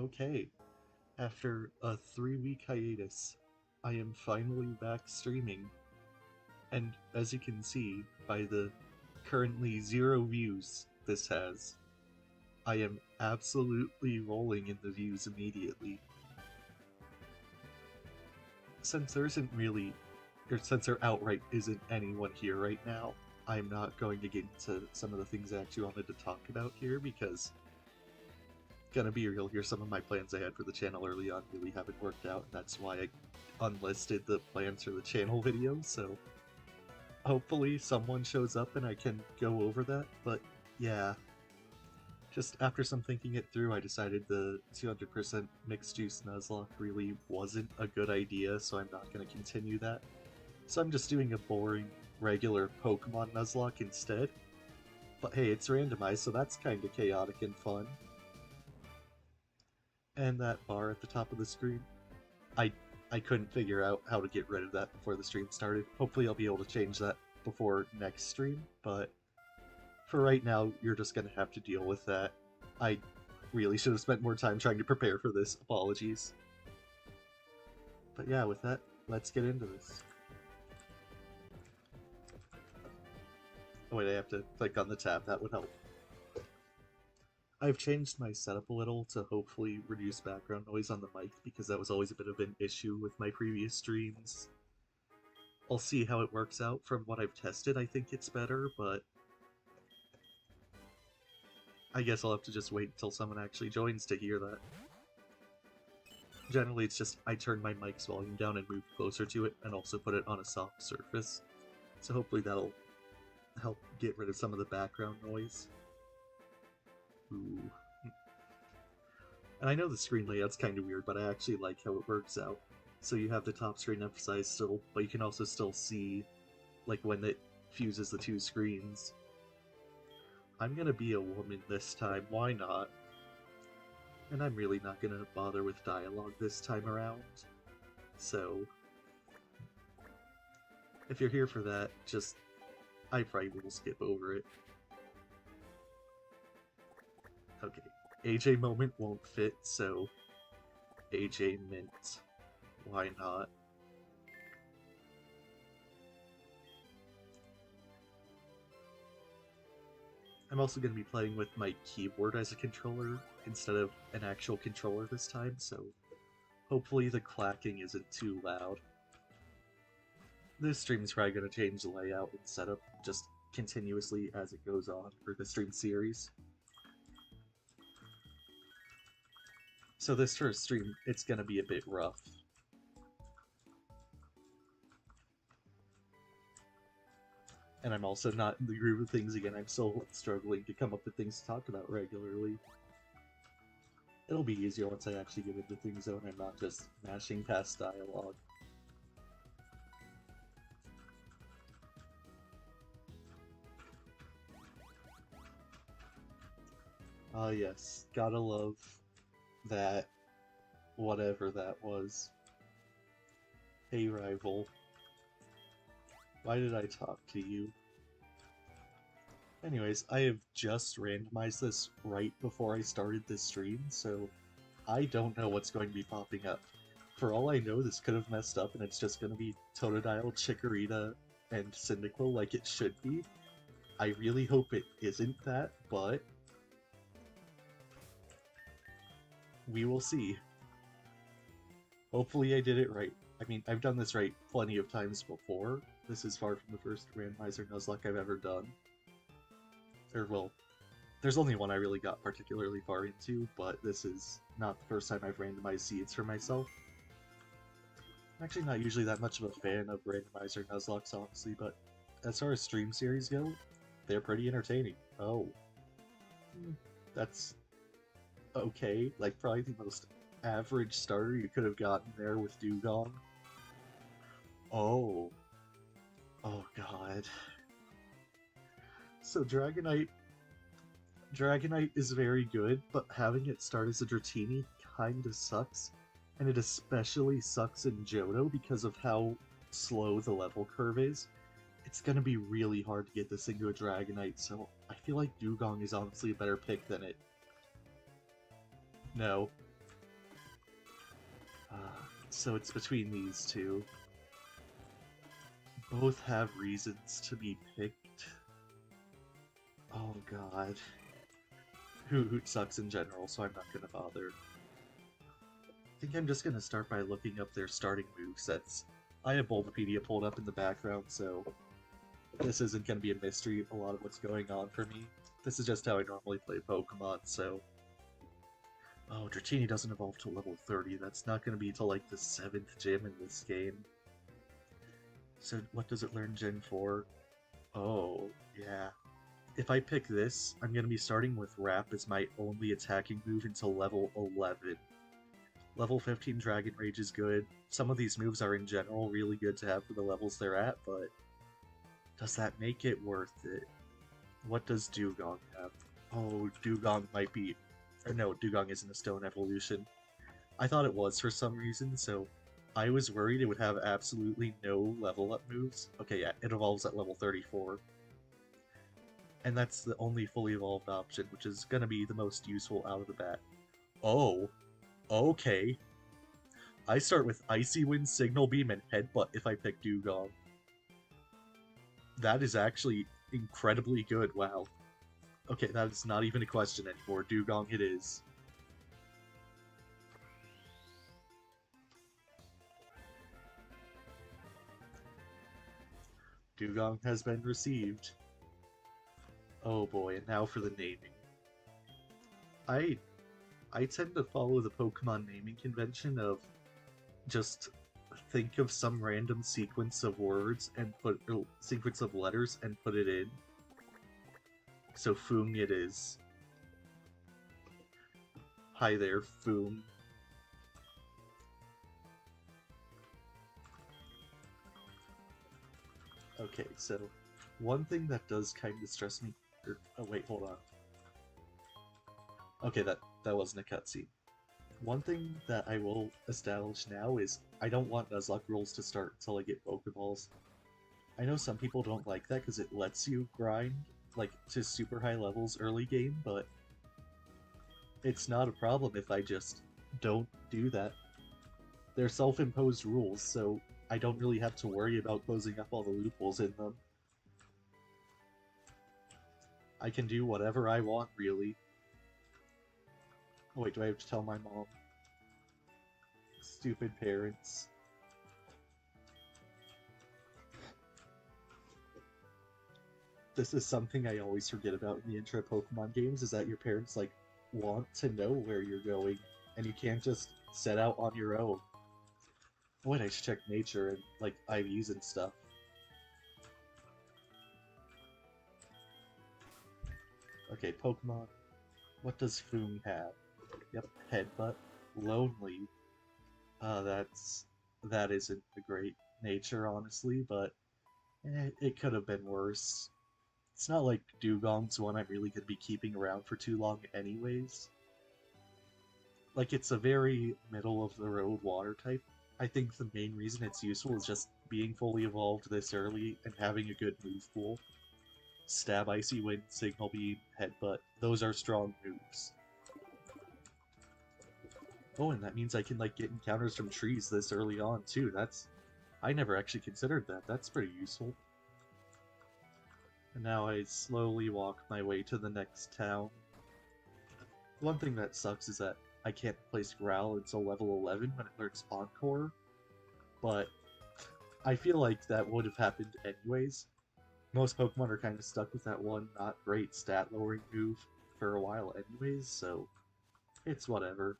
Okay, after a 3 week hiatus, I am finally back streaming, and as you can see by the currently 0 views this has, I am absolutely rolling in the views immediately. Since there isn't really, or since there outright isn't anyone here right now, I'm not going to get into some of the things I actually wanted to talk about here because gonna be real here, some of my plans I had for the channel early on really haven't worked out, and that's why I unlisted the plans for the channel video, so hopefully someone shows up and I can go over that, but yeah. Just after some thinking it through, I decided the 200% mixed juice Nuzlocke really wasn't a good idea, so I'm not going to continue that. So I'm just doing a boring, regular Pokemon Nuzlocke instead. But hey, it's randomized, so that's kind of chaotic and fun. And that bar at the top of the screen, I I couldn't figure out how to get rid of that before the stream started. Hopefully I'll be able to change that before next stream, but for right now, you're just gonna have to deal with that. I really should have spent more time trying to prepare for this. Apologies. But yeah, with that, let's get into this. Oh wait, I have to click on the tab. That would help. I've changed my setup a little to hopefully reduce background noise on the mic because that was always a bit of an issue with my previous streams. I'll see how it works out. From what I've tested, I think it's better, but I guess I'll have to just wait until someone actually joins to hear that. Generally, it's just I turn my mic's volume down and move closer to it, and also put it on a soft surface. So hopefully that'll help get rid of some of the background noise. Ooh. And I know the screen layout's kind of weird, but I actually like how it works out. So you have the top screen emphasized still, but you can also still see, like, when it fuses the two screens. I'm gonna be a woman this time, why not? And I'm really not gonna bother with dialogue this time around. So, if you're here for that, just, I probably will skip over it. Okay, AJ moment won't fit, so AJ mint. Why not? I'm also going to be playing with my keyboard as a controller instead of an actual controller this time, so hopefully the clacking isn't too loud. This stream is probably going to change the layout and setup just continuously as it goes on for the stream series. So this first stream, it's going to be a bit rough. And I'm also not in the groove of things again. I'm still struggling to come up with things to talk about regularly. It'll be easier once I actually get into things though, and I'm not just mashing past dialogue. Ah yes, gotta love that, whatever that was. Hey rival. Why did I talk to you? Anyways, I have just randomized this right before I started this stream, so I don't know what's going to be popping up. For all I know, this could have messed up and it's just going to be Totodile, Chikorita, and Cyndaquil like it should be. I really hope it isn't that, but we will see. Hopefully I did it right. I mean, I've done this right plenty of times before. This is far from the first Randomizer Nuzlocke I've ever done. Or, well, there's only one I really got particularly far into, but this is not the first time I've randomized seeds for myself. I'm actually not usually that much of a fan of Randomizer Nuzlocks, honestly, but as far as stream series go, they're pretty entertaining. Oh. That's okay. Like, probably the most average starter you could have gotten there with Dugong. Oh. Oh god. So Dragonite is very good, but having it start as a Dratini kinda sucks. And it especially sucks in Johto because of how slow the level curve is. It's gonna be really hard to get this into a Dragonite, so I feel like Dugong is honestly a better pick than it. No. So it's between these two. Both have reasons to be picked. Oh god. Hoot sucks in general, so I'm not gonna bother. I think I'm just gonna start by looking up their starting movesets. I have Bulbapedia pulled up in the background, so this isn't gonna be a mystery, a lot of what's going on for me. This is just how I normally play Pokemon, so... Oh, Dratini doesn't evolve till level 30. That's not gonna be till like the 7th gym in this game. So what does it learn Gen 4? Oh, yeah. If I pick this, I'm going to be starting with Wrap as my only attacking move until level 11. Level 15 Dragon Rage is good. Some of these moves are in general really good to have for the levels they're at, but does that make it worth it? What does Dugong have? Oh, Dugong might be... Or no, Dugong isn't a stone evolution. I thought it was for some reason, so I was worried it would have absolutely no level up moves. Okay, yeah, it evolves at level 34. And that's the only fully evolved option, which is going to be the most useful out of the bat. Oh, okay. I start with Icy Wind, Signal Beam, and Headbutt if I pick Dugong. That is actually incredibly good, wow. Okay, that is not even a question anymore. Dugong it is. Dugong has been received. Oh boy, and now for the naming. I tend to follow the Pokemon naming convention of just think of some random sequence of words and sequence of letters and put it in. So Foom it is. Hi there, Foom. Okay, so one thing that does kind of stress me... oh wait, hold on. Okay, that wasn't a cutscene. One thing that I will establish now is I don't want Nuzlocke rules to start until I get Pokeballs. I know some people don't like that because it lets you grind like to super high levels early game, but it's not a problem if I just don't do that. They're self-imposed rules, so I don't really have to worry about closing up all the loopholes in them. I can do whatever I want, really. Oh wait, do I have to tell my mom? Stupid parents. This is something I always forget about in the intro Pokemon games, is that your parents, like, want to know where you're going, and you can't just set out on your own. Wait, I should check nature and, like, IVs and stuff. Okay, Pokemon. What does Foom have? Yep, Headbutt. Lonely. That isn't a great nature, honestly, but it could have been worse. It's not like Dugong's one I'm really going to be keeping around for too long anyways. Like, it's a very middle-of-the-road water type. I think the main reason it's useful is just being fully evolved this early and having a good move pool. Stab, Icy Wind, Signal Beam, Headbutt, those are strong moves. Oh, and that means I can, like, get encounters from trees this early on, too. I never actually considered that. That's pretty useful. And now I slowly walk my way to the next town. One thing that sucks is that I can't place Growl until level 11 when it learns Encore, but I feel like that would have happened anyways. Most Pokemon are kind of stuck with that one not great stat lowering move for a while anyways, so it's whatever.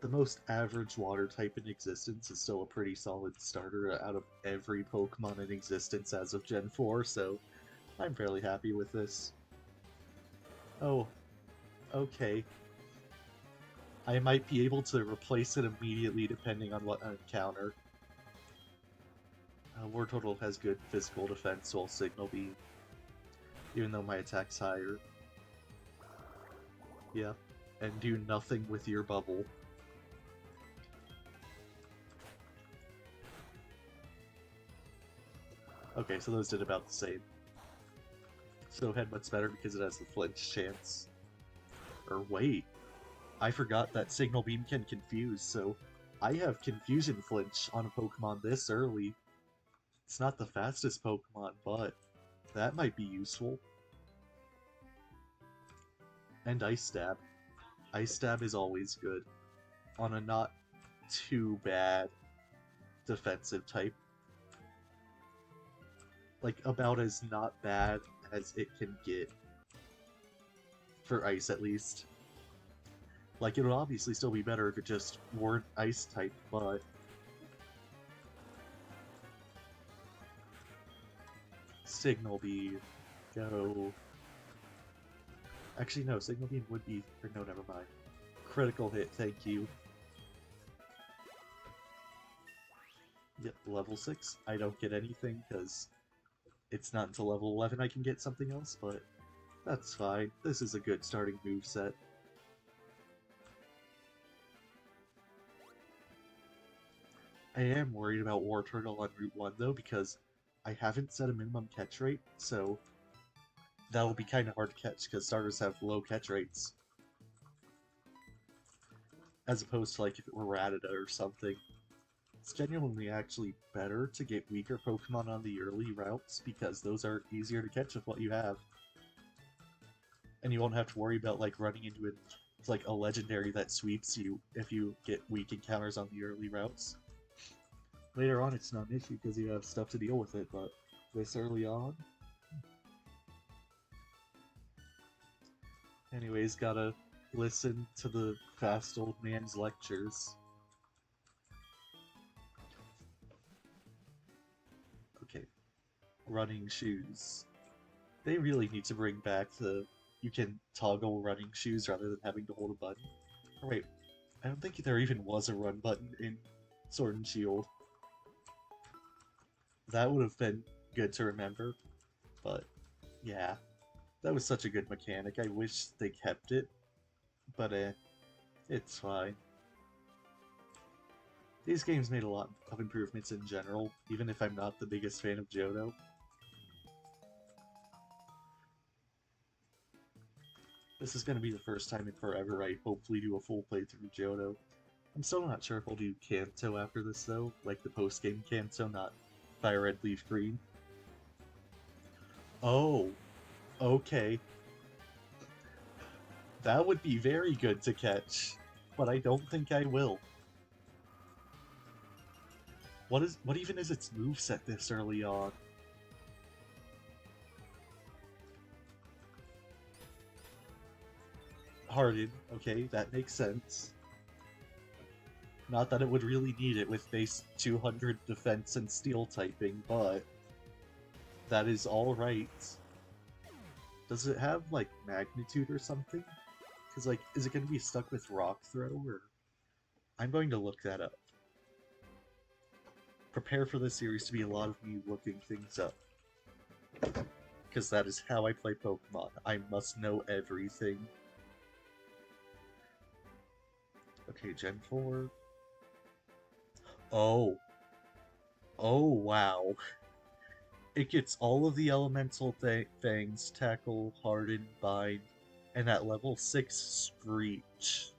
The most average water type in existence is still a pretty solid starter out of every Pokemon in existence as of Gen 4, so I'm fairly happy with this. Oh, okay. I might be able to replace it immediately depending on what I encounter. Wartortle has good physical defense, so I'll Signal Beam, even though my attack's higher. Yeah, and do nothing with your bubble. Okay, so those did about the same. So Headbutt's better because it has the flinch chance. Or wait. I forgot that Signal Beam can confuse, so I have Confusion Flinch on a Pokemon this early. It's not the fastest Pokemon, but that might be useful. And Ice Stab. Ice Stab is always good on a not too bad defensive type. Like, about as not bad as it can get. For Ice, at least. Like, it would obviously still be better if it just weren't Ice type, but... Signal Beam. Go. Actually, no, Signal Beam would be... Or no, never mind. Critical hit, thank you. Yep, level 6. I don't get anything, because it's not until level 11 I can get something else, but that's fine. This is a good starting moveset. I am worried about War Turtle on Route 1, though, because I haven't set a minimum catch rate, so that'll be kind of hard to catch, because starters have low catch rates. As opposed to, like, if it were Rattata or something. It's genuinely actually better to get weaker Pokemon on the early routes, because those are easier to catch with what you have. And you won't have to worry about, like, running into it, like, a legendary that sweeps you if you get weak encounters on the early routes. Later on, it's not an issue because you have stuff to deal with it, but this early on... Anyways, gotta listen to the fast old man's lectures. Okay. Running shoes. They really need to bring back the... You can toggle running shoes rather than having to hold a button. Or wait, I don't think there even was a run button in Sword and Shield. That would have been good to remember, but yeah. That was such a good mechanic, I wish they kept it, but it's fine. These games made a lot of improvements in general, even if I'm not the biggest fan of Johto. This is going to be the first time in forever I hopefully do a full playthrough of Johto. I'm still not sure if I'll do Kanto after this though, like the post-game Kanto, not Fire Red Leaf Green. Oh, okay. That would be very good to catch, but I don't think I will. What even is its moveset this early on? Harden, okay, that makes sense. Not that it would really need it with base 200 defense and steel typing, but that is alright. Does it have, like, magnitude or something? Because, like, is it going to be stuck with Rock Throw, or... I'm going to look that up. Prepare for this series to be a lot of me looking things up. Because that is how I play Pokemon. I must know everything. Okay, Gen 4. Oh. Oh, wow. It gets all of the elemental things, Tackle, Harden, Bind, and at level 6, Screech.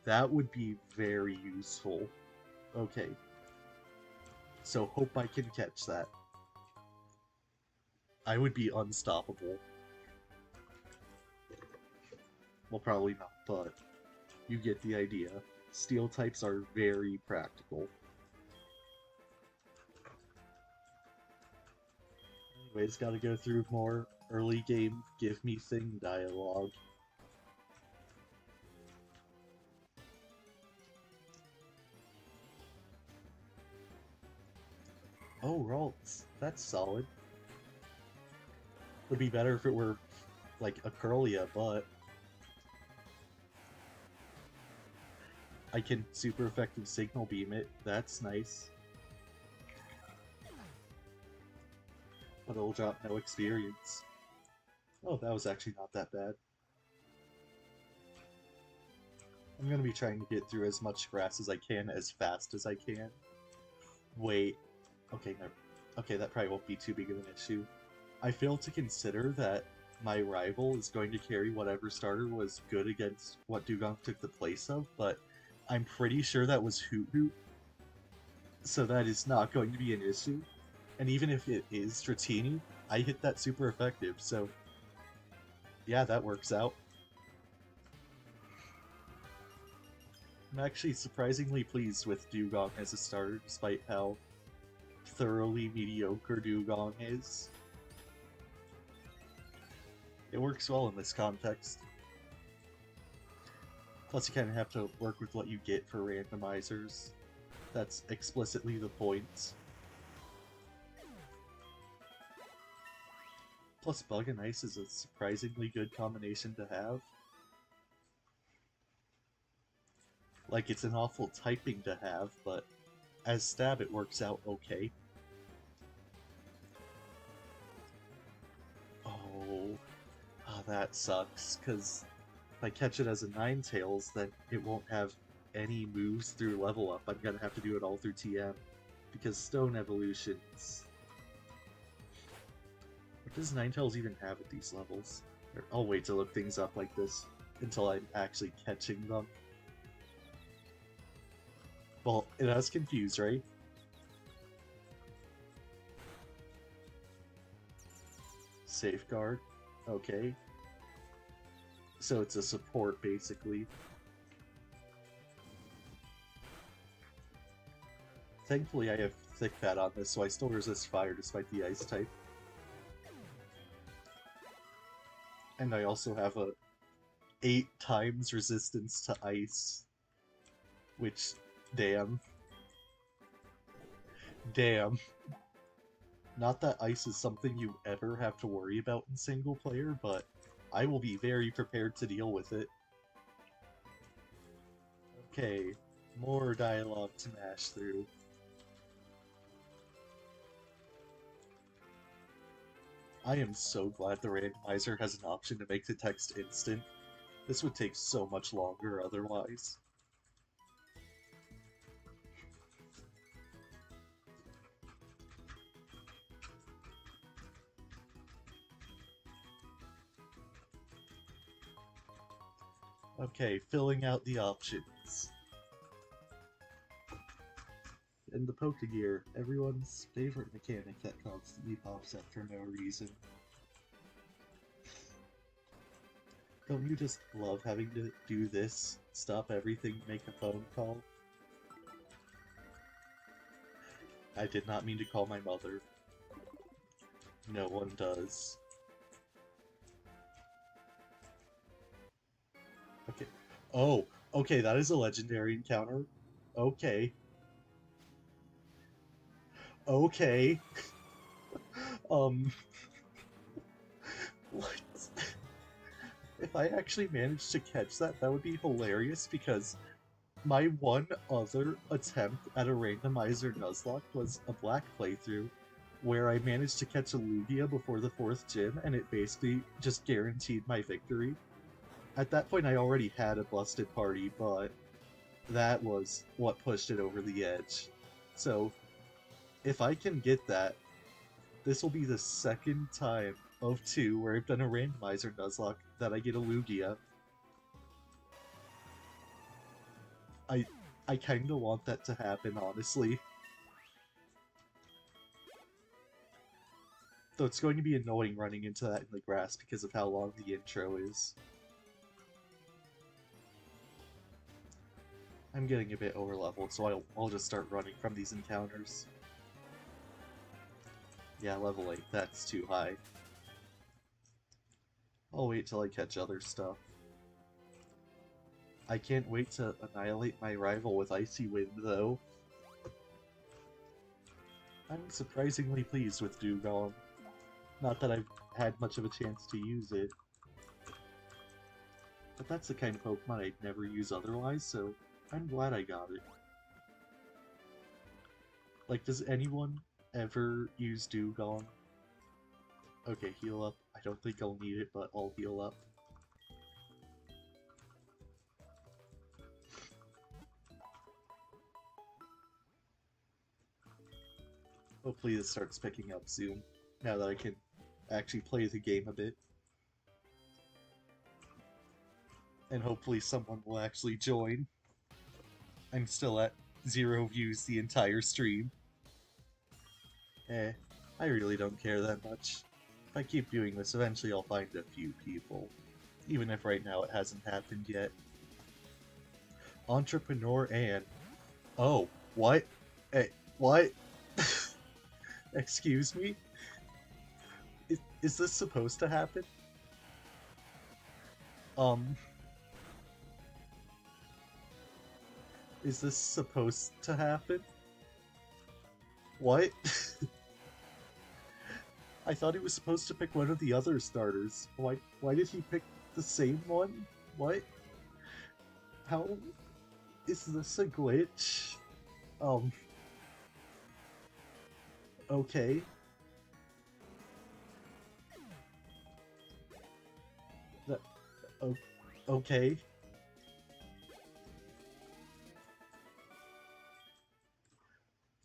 That would be very useful. Okay. So hope I can catch that. I would be unstoppable. Well, probably not, but you get the idea. Steel types are very practical. Anyways, gotta go through more early game give me thing dialogue. Oh, Ralts. That's solid. Would be better if it were, like, a Curlia, but... I can super effective Signal Beam it. That's nice. But it'll drop no experience. Oh, that was actually not that bad. I'm gonna be trying to get through as much grass as I can, as fast as I can. Wait. Okay, no. Okay, that probably won't be too big of an issue. I failed to consider that my rival is going to carry whatever starter was good against what Dugong took the place of, but I'm pretty sure that was Hoot Hoot, so that is not going to be an issue. And even if it is Dratini, I hit that super effective, so yeah, that works out. I'm actually surprisingly pleased with Dugong as a starter, despite how thoroughly mediocre Dugong is. It works well in this context. Plus you kind of have to work with what you get for randomizers. That's explicitly the point. Plus Bug and Ice is a surprisingly good combination to have. Like, it's an awful typing to have, but as stab it works out okay. Oh, that sucks, because if I catch it as a Ninetales, then it won't have any moves through level up. I'm gonna have to do it all through TM, because Stone Evolutions... What does Ninetales even have at these levels? I'll wait to look things up like this until I'm actually catching them. Well, it has Confuse, right? Safeguard. Okay. So it's a support, basically. Thankfully, I have Thick Fat on this, so I still resist fire despite the ice type. And I also have a 8 times resistance to ice. Which, damn. Damn. Not that ice is something you ever have to worry about in single player, but I will be very prepared to deal with it. Okay, more dialogue to mash through. I am so glad the randomizer has an option to make the text instant. This would take so much longer otherwise. Okay, filling out the options. And the Pokegear, everyone's favorite mechanic that constantly pops up for no reason. Don't you just love having to do this? Stop everything, make a phone call? I did not mean to call my mother. No one does. Okay. Oh, okay, that is a legendary encounter. Okay. Okay. um... What? If I actually managed to catch that, that would be hilarious, because my one other attempt at a randomizer Nuzlocke was a black playthrough, where I managed to catch a Lugia before the 4th gym, and it basically just guaranteed my victory. At that point I already had a busted party, but that was what pushed it over the edge. So, if I can get that, this will be the second time of 2 where I've done a randomizer Nuzlocke that I get a Lugia. I kinda want that to happen, honestly. Though it's going to be annoying running into that in the grass because of how long the intro is. I'm getting a bit overleveled, so I'll just start running from these encounters. Yeah, level 8, that's too high. I'll wait till I catch other stuff. I can't wait to annihilate my rival with Icy Wind, though. I'm surprisingly pleased with Dugong. Not that I've had much of a chance to use it. But that's the kind of Pokemon I'd never use otherwise, so I'm glad I got it. Like, does anyone ever use Dugong? Okay, heal up. I don't think I'll need it, but I'll heal up. Hopefully this starts picking up soon, now that I can actually play the game a bit. and hopefully someone will actually join. I'm still at 0 views the entire stream. Eh, I really don't care that much. If I keep doing this, eventually I'll find a few people. Even if right now it hasn't happened yet. Entrepreneur Anne. Oh, what? Hey, what? Excuse me? Is this supposed to happen? Um, is this supposed to happen? What? I thought he was supposed to pick one of the other starters. Why did he pick the same one? What? How is this a glitch? Um, okay. That, o- okay.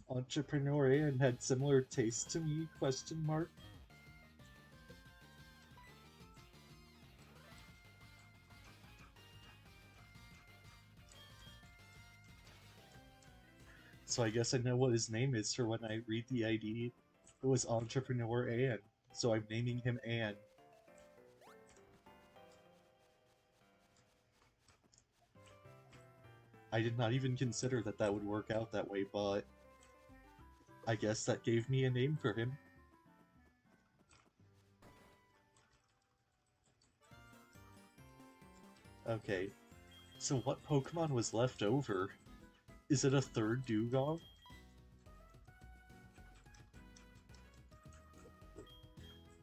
Entrepreneur and had similar taste to me? Question mark. So I guess I know what his name is for when I read the ID. It was Entrepreneur Ann, so I'm naming him Ann. I did not even consider that that would work out that way, but I guess that gave me a name for him. Okay, so what Pokemon was left over? Is it a third Dugong?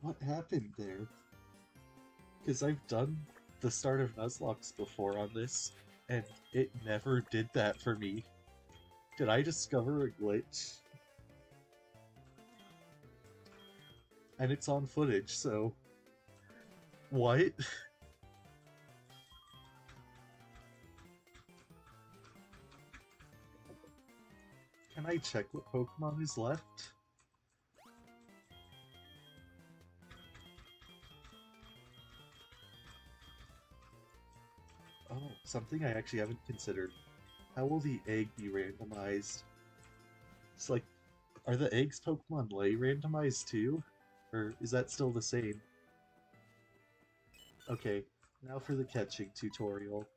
What happened there? Because I've done the start of Nuzlocke before on this, and it never did that for me. Did I discover a glitch? And it's on footage, so... What? Can I check what Pokemon is left? Oh, something I actually haven't considered. How will the egg be randomized? It's like, are the eggs Pokemon lay randomized too? Or is that still the same? Okay, now for the catching tutorial.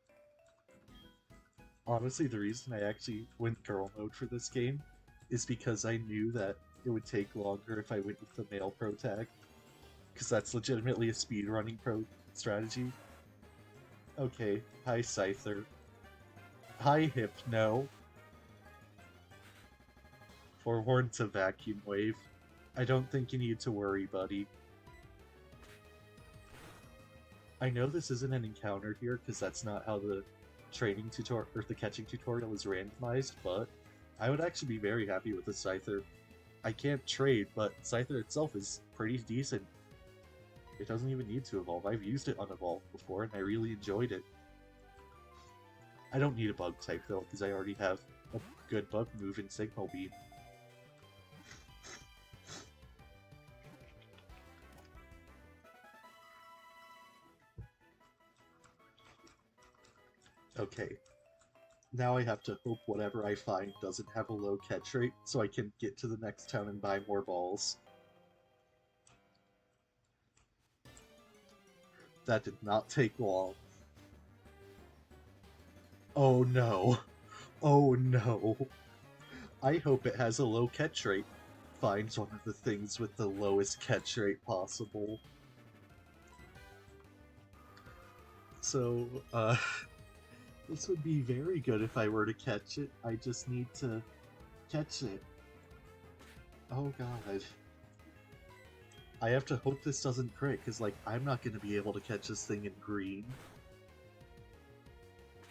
Honestly, the reason I actually went girl mode for this game is because I knew that it would take longer if I went with the male pro tag. Because that's legitimately a speedrunning pro strategy. Okay, hi Scyther. Hi Hypno. Forewarned to Vacuum Wave. I don't think you need to worry, buddy. I know this isn't an encounter here, because that's not how the training tutorial or the catching tutorial is randomized, but I would actually be very happy with the Scyther. I can't trade, but Scyther itself is pretty decent. It doesn't even need to evolve. I've used it unevolved before, and I really enjoyed it. I don't need a bug type, though, because I already have a good bug move in Signal Beam. Okay. Now I have to hope whatever I find doesn't have a low catch rate, so I can get to the next town and buy more balls. That did not take long. Oh no. Oh no. I hope it has a low catch rate. Finds one of the things with the lowest catch rate possible. So, this would be very good if I were to catch it. I just need to catch it. Oh god. I have to hope this doesn't crit, because, like, I'm not going to be able to catch this thing in green.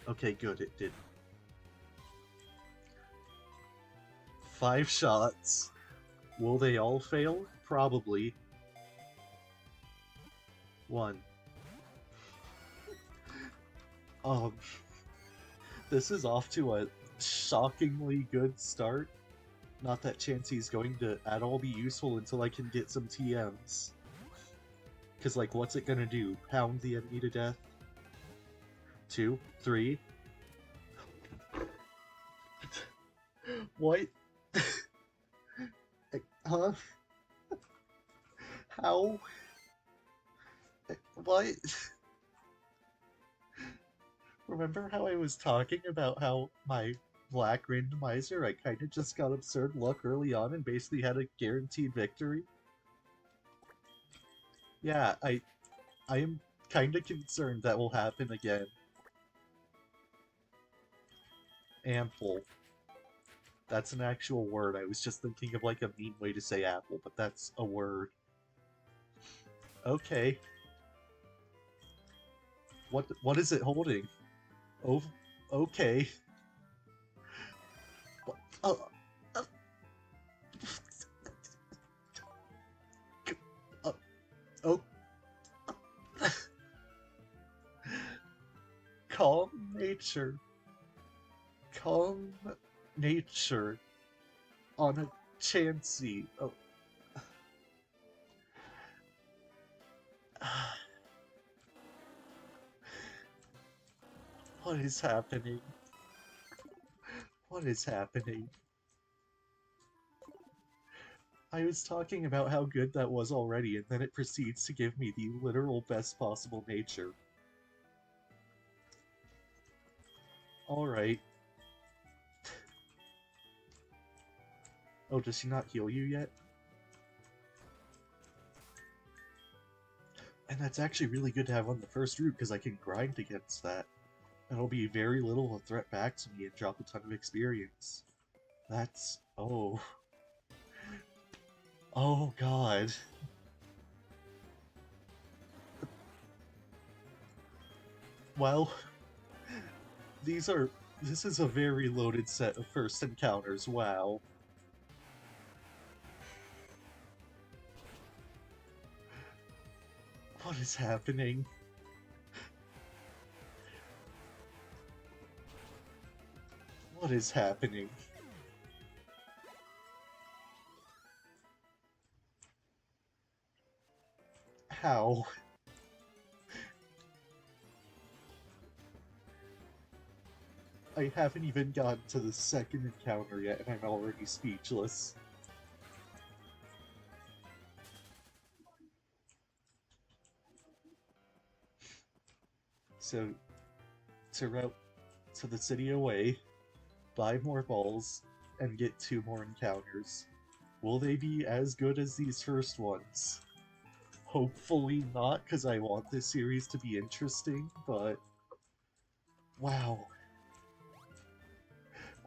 Okay, good, it did. 5 shots. Will they all fail? Probably. 1. Um, this is off to a shockingly good start. Not that Chansey's going to at all be useful until I can get some TMs. Because, like, what's it gonna do? Pound the enemy to death? 2, 3. What? Huh? How? What? Remember how I was talking about how my black randomizer, I kind of just got absurd luck early on and basically had a guaranteed victory? Yeah, I am kind of concerned that will happen again. Ample. That's an actual word. I was just thinking of like a mean way to say apple, but that's a word. Okay. What is it holding? Oh, okay. Oh, uh, uh, oh. Calm nature. Calm nature on a chancy. Oh. What is happening? What is happening? I was talking about how good that was already, and then it proceeds to give me the literal best possible nature. Alright. Oh, does she not heal you yet? And that's actually really good to have on the first route, because I can grind against that. And it'll be very little of a threat back to me and drop a ton of experience. That's... oh. Oh god. Well, this is a very loaded set of first encounters, wow. What is happening? What is happening? How? I haven't even gotten to the second encounter yet, and I'm already speechless. So, to route to the city away, buy more balls, and get 2 more encounters. Will they be as good as these first ones? Hopefully not, because I want this series to be interesting, but... wow.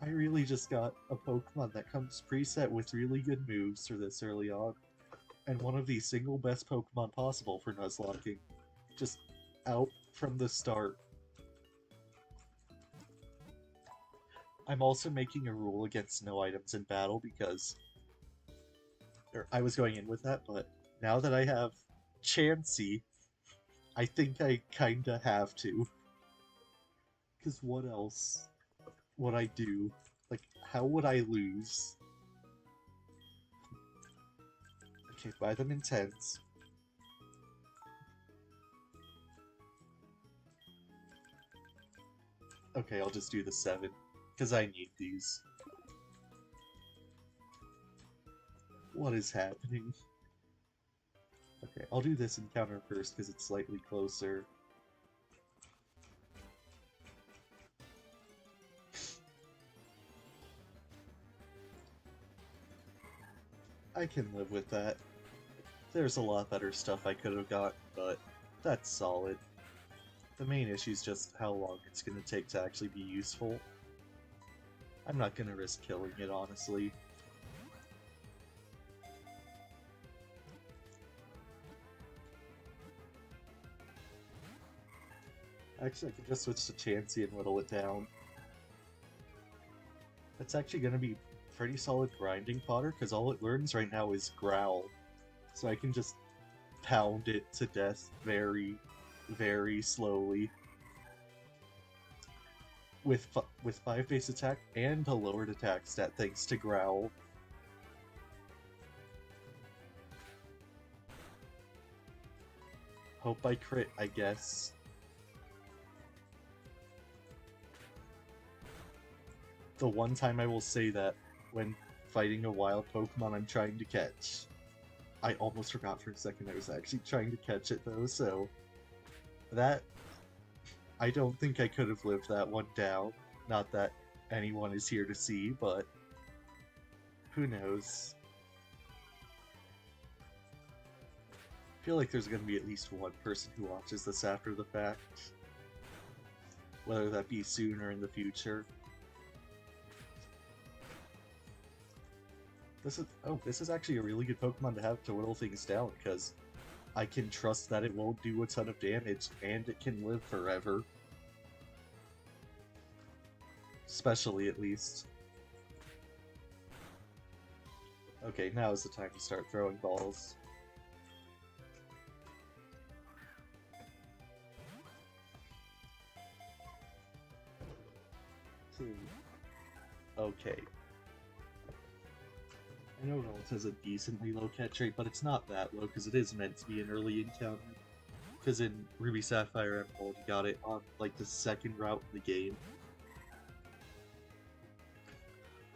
I really just got a Pokemon that comes preset with really good moves for this early on, and one of the single best Pokemon possible for Nuzlocking. Just out from the start. I'm also making a rule against no items in battle because... I was going in with that, but now that I have Chansey, I think I kinda have to. Because what else would I do? Like, how would I lose? Okay, buy them in 10s. Okay, I'll just do the 7, because I need these. What is happening? Okay, I'll do this encounter first, because it's slightly closer. I can live with that. There's a lot better stuff I could have gotten, but that's solid. The main issue is just how long it's going to take to actually be useful. I'm not going to risk killing it, honestly. Actually, I could just switch to Chansey and whittle it down. That's actually going to be pretty solid grinding fodder, because all it learns right now is Growl. So I can just pound it to death very, very slowly. With 5 base attack and a lowered attack stat thanks to Growl. Hope I crit, I guess. The one time I will say that when fighting a wild Pokemon I'm trying to catch. I almost forgot for a second I was actually trying to catch it though, so that I don't think I could have lived that one down. Not that anyone is here to see, but who knows? I feel like there's going to be at least one person who watches this after the fact. Whether that be soon or in the future. This is actually a really good Pokemon to have to whittle things down, because I can trust that it won't do a ton of damage, and it can live forever. Specially, at least. Okay, now is the time to start throwing balls. Okay. I know Ralts has a decently low catch rate, but it's not that low because it is meant to be an early encounter. Because in Ruby Sapphire Emerald, you got it on like the second route in the game.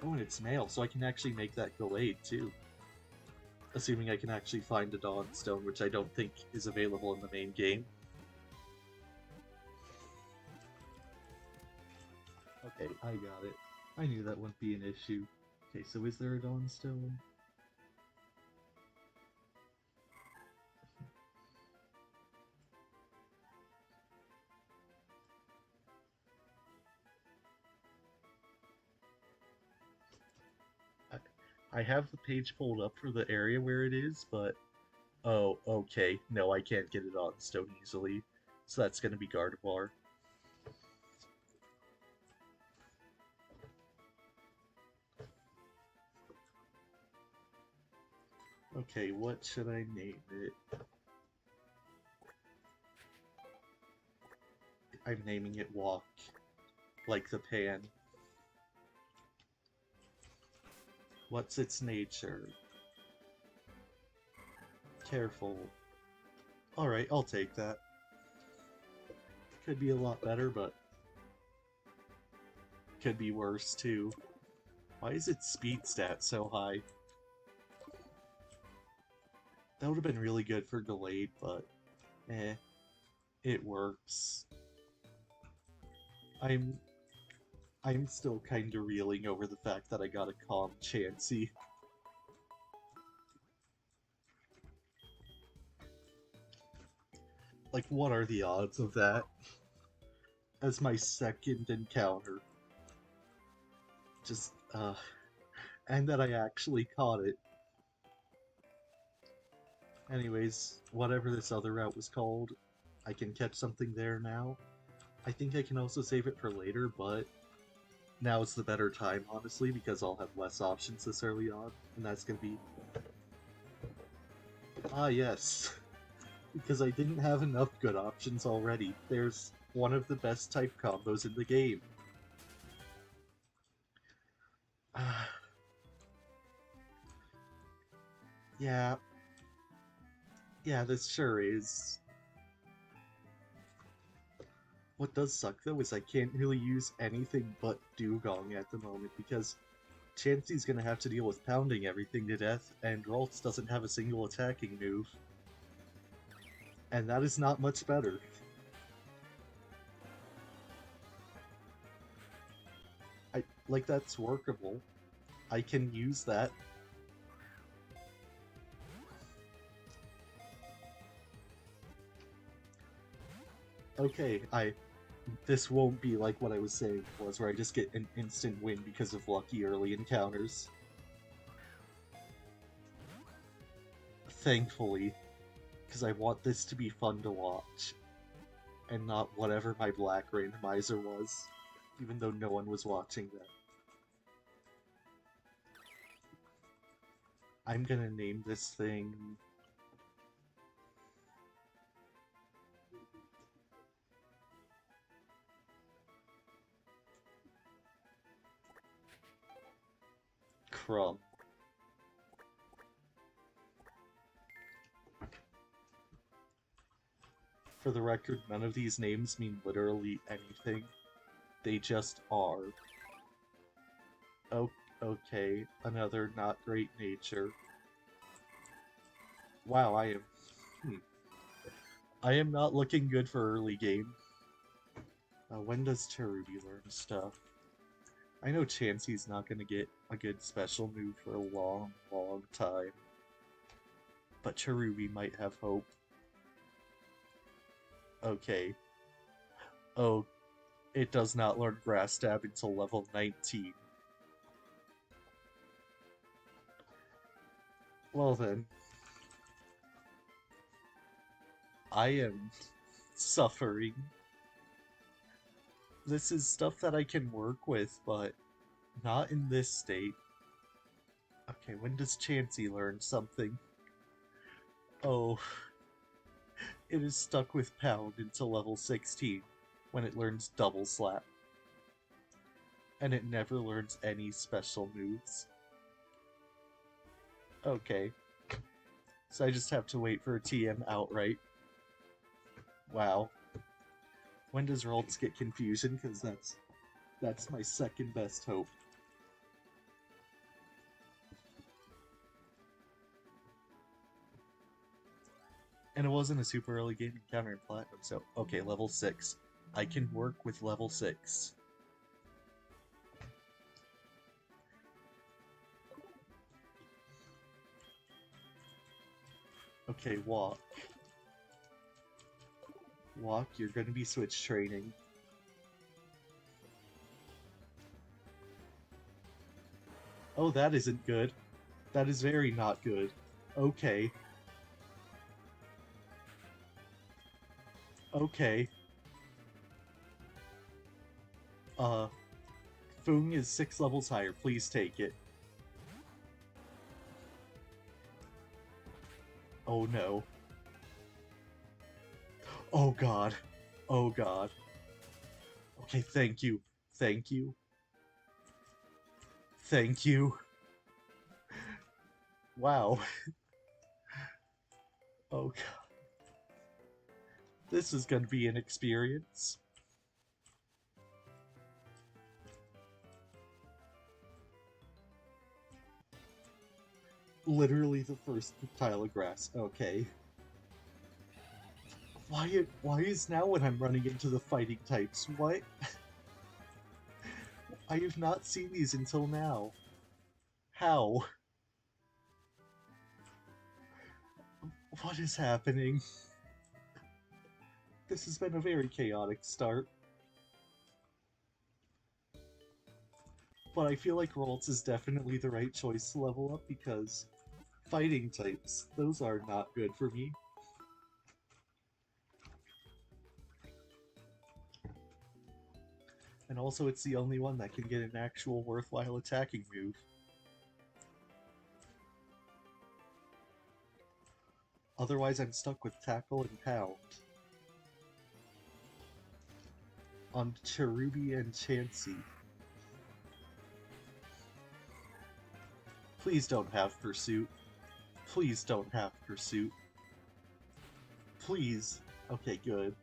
Oh, and it's male, so I can actually make that Gallade too. Assuming I can actually find a Dawnstone, which I don't think is available in the main game. Okay, I got it. I knew that wouldn't be an issue. Okay, so is there a Dawnstone? I have the page pulled up for the area where it is, but... Oh, okay. No, I can't get it on stone easily. So that's gonna be Gardevoir. Okay, what should I name it? I'm naming it Walk. Like the pan. What's its nature? Careful. Alright, I'll take that. Could be a lot better, but could be worse too. Why is its speed stat so high? That would have been really good for Gallade, but it works. I'm still kinda reeling over the fact that I got a calm Chansey. Like, what are the odds of that? As my second encounter. Just, and that I actually caught it. Anyways, whatever this other route was called, I can catch something there now. I think I can also save it for later, but now it's the better time, honestly, because I'll have less options this early on, and that's gonna be... Ah, yes. Because I didn't have enough good options already. There's one of the best type combos in the game. Yeah. Yeah, this sure is. What does suck, though, is I can't really use anything but Dugong at the moment, because Chansey's gonna have to deal with pounding everything to death, and Ralts doesn't have a single attacking move. And that is not much better. Like, that's workable. I can use that. Okay, this won't be like what I was saying was, where I just get an instant win because of lucky early encounters. Thankfully, because I want this to be fun to watch, and not whatever my black randomizer was, even though no one was watching that. I'm gonna name this thing... Crumb. For the record, none of these names mean literally anything. They just are. Oh, okay, another not great nature. Wow, I am not looking good for early game. When does Cherubi learn stuff? I know Chansey's not gonna get a good special move for a long, long time. But Cherubi might have hope. Okay. Oh, it does not learn Grass Stab until level 19. Well then. I am suffering. This is stuff that I can work with, but not in this state. Okay, when does Chansey learn something? Oh, it is stuck with Pound until level 16, when it learns Double Slap. And it never learns any special moves. Okay. So I just have to wait for a TM outright. Wow. When does Ralts get Confusion? Because that's my second best hope. And it wasn't a super early game encounter in Platinum, so okay, level 6. I can work with level 6. Okay, Walk. Walk, you're gonna be switch training. Oh, that isn't good. That is very not good. Okay. Okay. Foong is 6 levels higher. Please take it. Oh no. Oh god. Oh god. Okay, thank you. Thank you. Thank you. Wow. Oh god. This is gonna be an experience. Literally the first tile of grass. Okay. Why is now when I'm running into the fighting types? What? I have not seen these until now. How? What is happening? This has been a very chaotic start. But I feel like Ralts is definitely the right choice to level up because fighting types, those are not good for me. And also it's the only one that can get an actual worthwhile attacking move. Otherwise I'm stuck with Tackle and Pound. On Cherubi and Chansey. Please don't have Pursuit. Please don't have Pursuit. Please. Okay, good.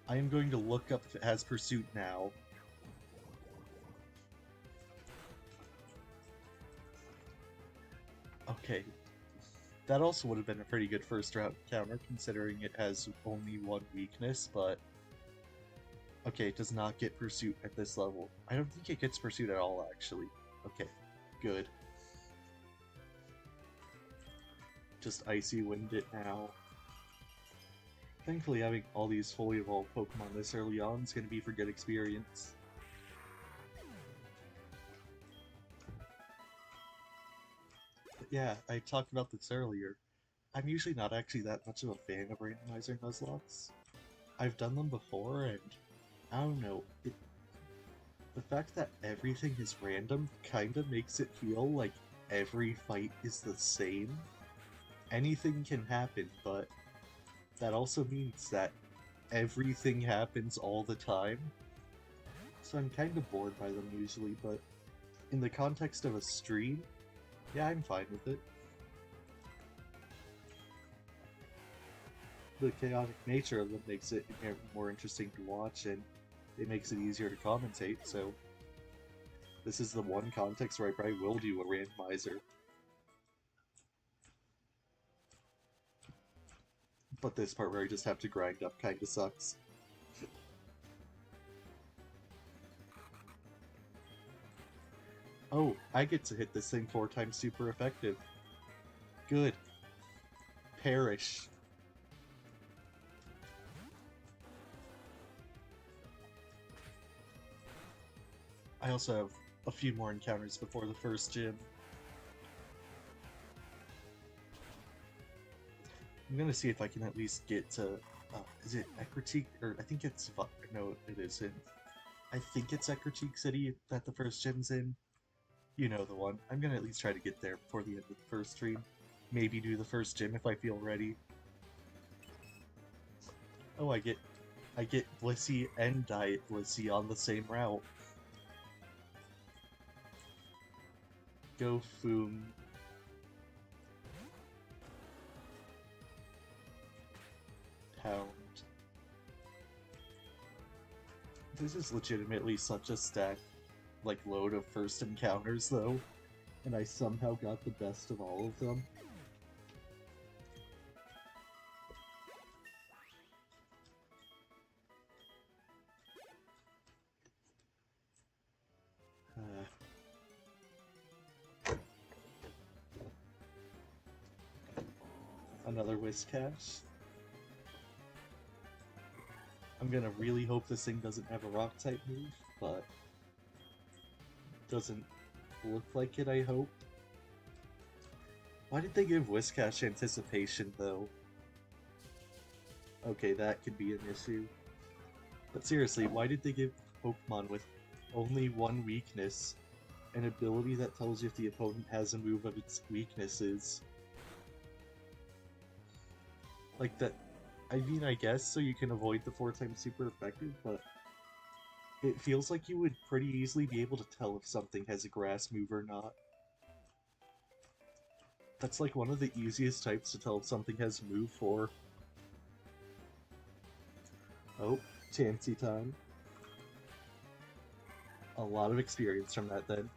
I am going to look up if it has Pursuit now. Okay. That also would have been a pretty good first route counter, considering it has only one weakness, but... Okay, it does not get Pursuit at this level. I don't think it gets Pursuit at all, actually. Okay, good. Just Icy Wind it now. Thankfully, having all these fully evolved Pokemon this early on is going to be for good experience. But yeah, I talked about this earlier. I'm usually not actually that much of a fan of Randomizer Nuzlocks. I've done them before, and I don't know, the fact that everything is random kind of makes it feel like every fight is the same. Anything can happen, but that also means that everything happens all the time. So I'm kind of bored by them usually, but in the context of a stream, yeah, I'm fine with it. The chaotic nature of them makes it more interesting to watch, and it makes it easier to commentate, so This is the one context where I probably will do a randomizer. But this part where I just have to grind up kinda sucks. Oh, I get to hit this thing 4 times super effective. Good. Perish. I also have a few more encounters before the first gym. I'm gonna see if I can at least get to, is it Ekritique? Or I think it's, no, it isn't. I think it's Ekritique City that the first gym's in. You know the one. I'm gonna at least try to get there before the end of the first stream. Maybe do the first gym if I feel ready. Oh, I get Blissey and Diet Blissey on the same route. Go Foom. Pound. This is legitimately such a stack, like, load of first encounters, though, and I somehow got the best of all of them. Another Whiscash. I'm gonna really hope this thing doesn't have a rock type move, but doesn't look like it, I hope. Why did they give Whiscash anticipation, though? Okay, that could be an issue. But seriously, why did they give Pokemon with only one weakness an ability that tells you if the opponent has a move of its weaknesses? Like that, I mean, I guess so you can avoid the 4 times super effective, but it feels like you would pretty easily be able to tell if something has a grass move or not. That's like one of the easiest types to tell if something has a move for. Oh, Chansey time. A lot of experience from that then.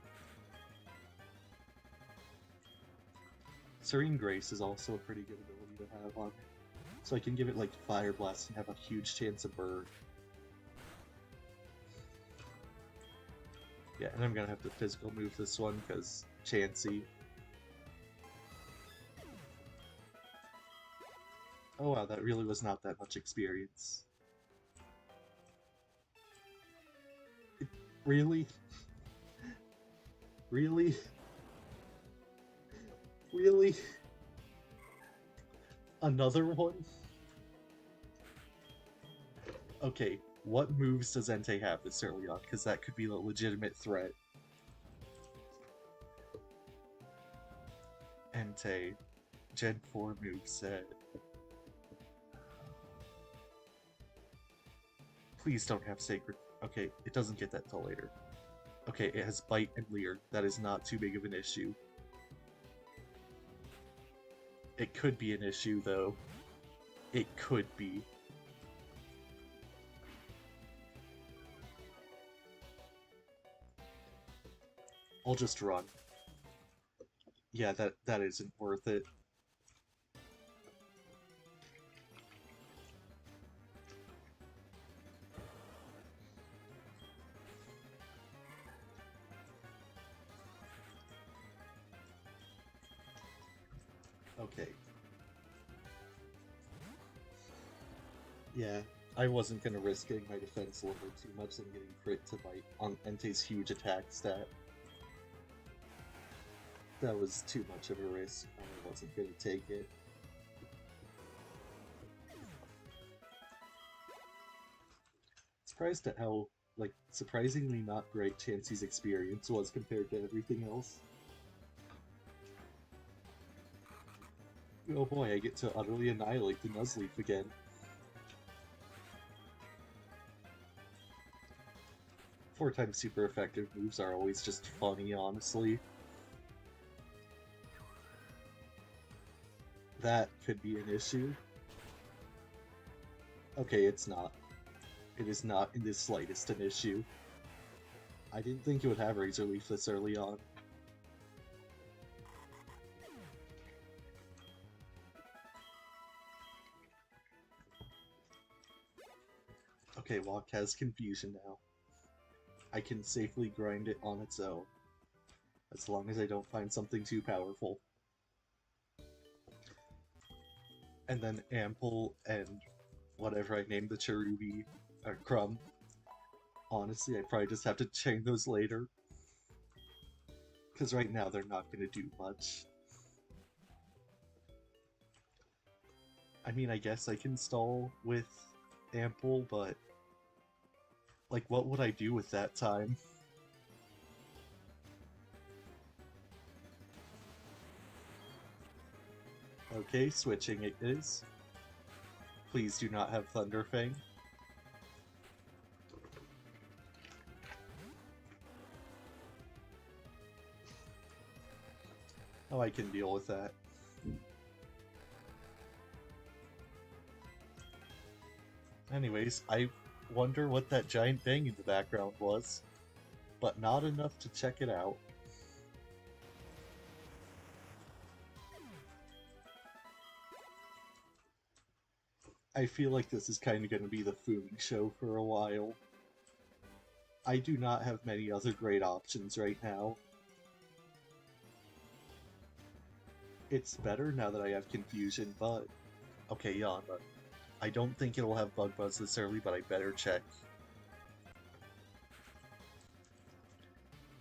Serene Grace is also a pretty good ability to have on it. So I can give it like Fire Blast and have a huge chance of burn. Yeah, and I'm gonna have to physical move this one because Chansey. Oh wow, that really was not that much experience. Really? Really? Really? Another one? Okay, what moves does Entei have this early on? Because that could be a legitimate threat. Entei, Gen 4 moveset. Please don't have Sacred. Okay, it doesn't get that till later. Okay, it has Bite and Leer. That is not too big of an issue. It could be an issue, though. It could be. I'll just run. Yeah, that isn't worth it. Okay. Yeah, I wasn't gonna risk getting my defense lowered too much and getting crit to bite on Entei's huge attack stat. That was too much of a risk. I wasn't gonna take it. Surprised at how, like, surprisingly not great Chansey's experience was compared to everything else. Oh boy, I get to utterly annihilate the Nuzleaf again. Four times super effective moves are always just funny, honestly. That could be an issue. Okay, it's not. It is not in the slightest an issue. I didn't think it would have Razor Leaf this early on. Okay, Walk has Confusion now. I can safely grind it on its own, as long as I don't find something too powerful. And then Ample and whatever I named the Cherubi, or Crumb. Honestly, I probably just have to chain those later. Because right now they're not going to do much. I mean, I guess I can stall with Ample, but... like, what would I do with that time? Okay, switching it is. Please do not have Thunderfang. Oh, I can deal with that. Anyways, I wonder what that giant bang in the background was, but not enough to check it out. I feel like this is kind of going to be the Fooming show for a while. I do not have many other great options right now. It's better now that I have Confusion, but... okay, Yanma. I don't think it'll have Bug Buzz this early, but I better check.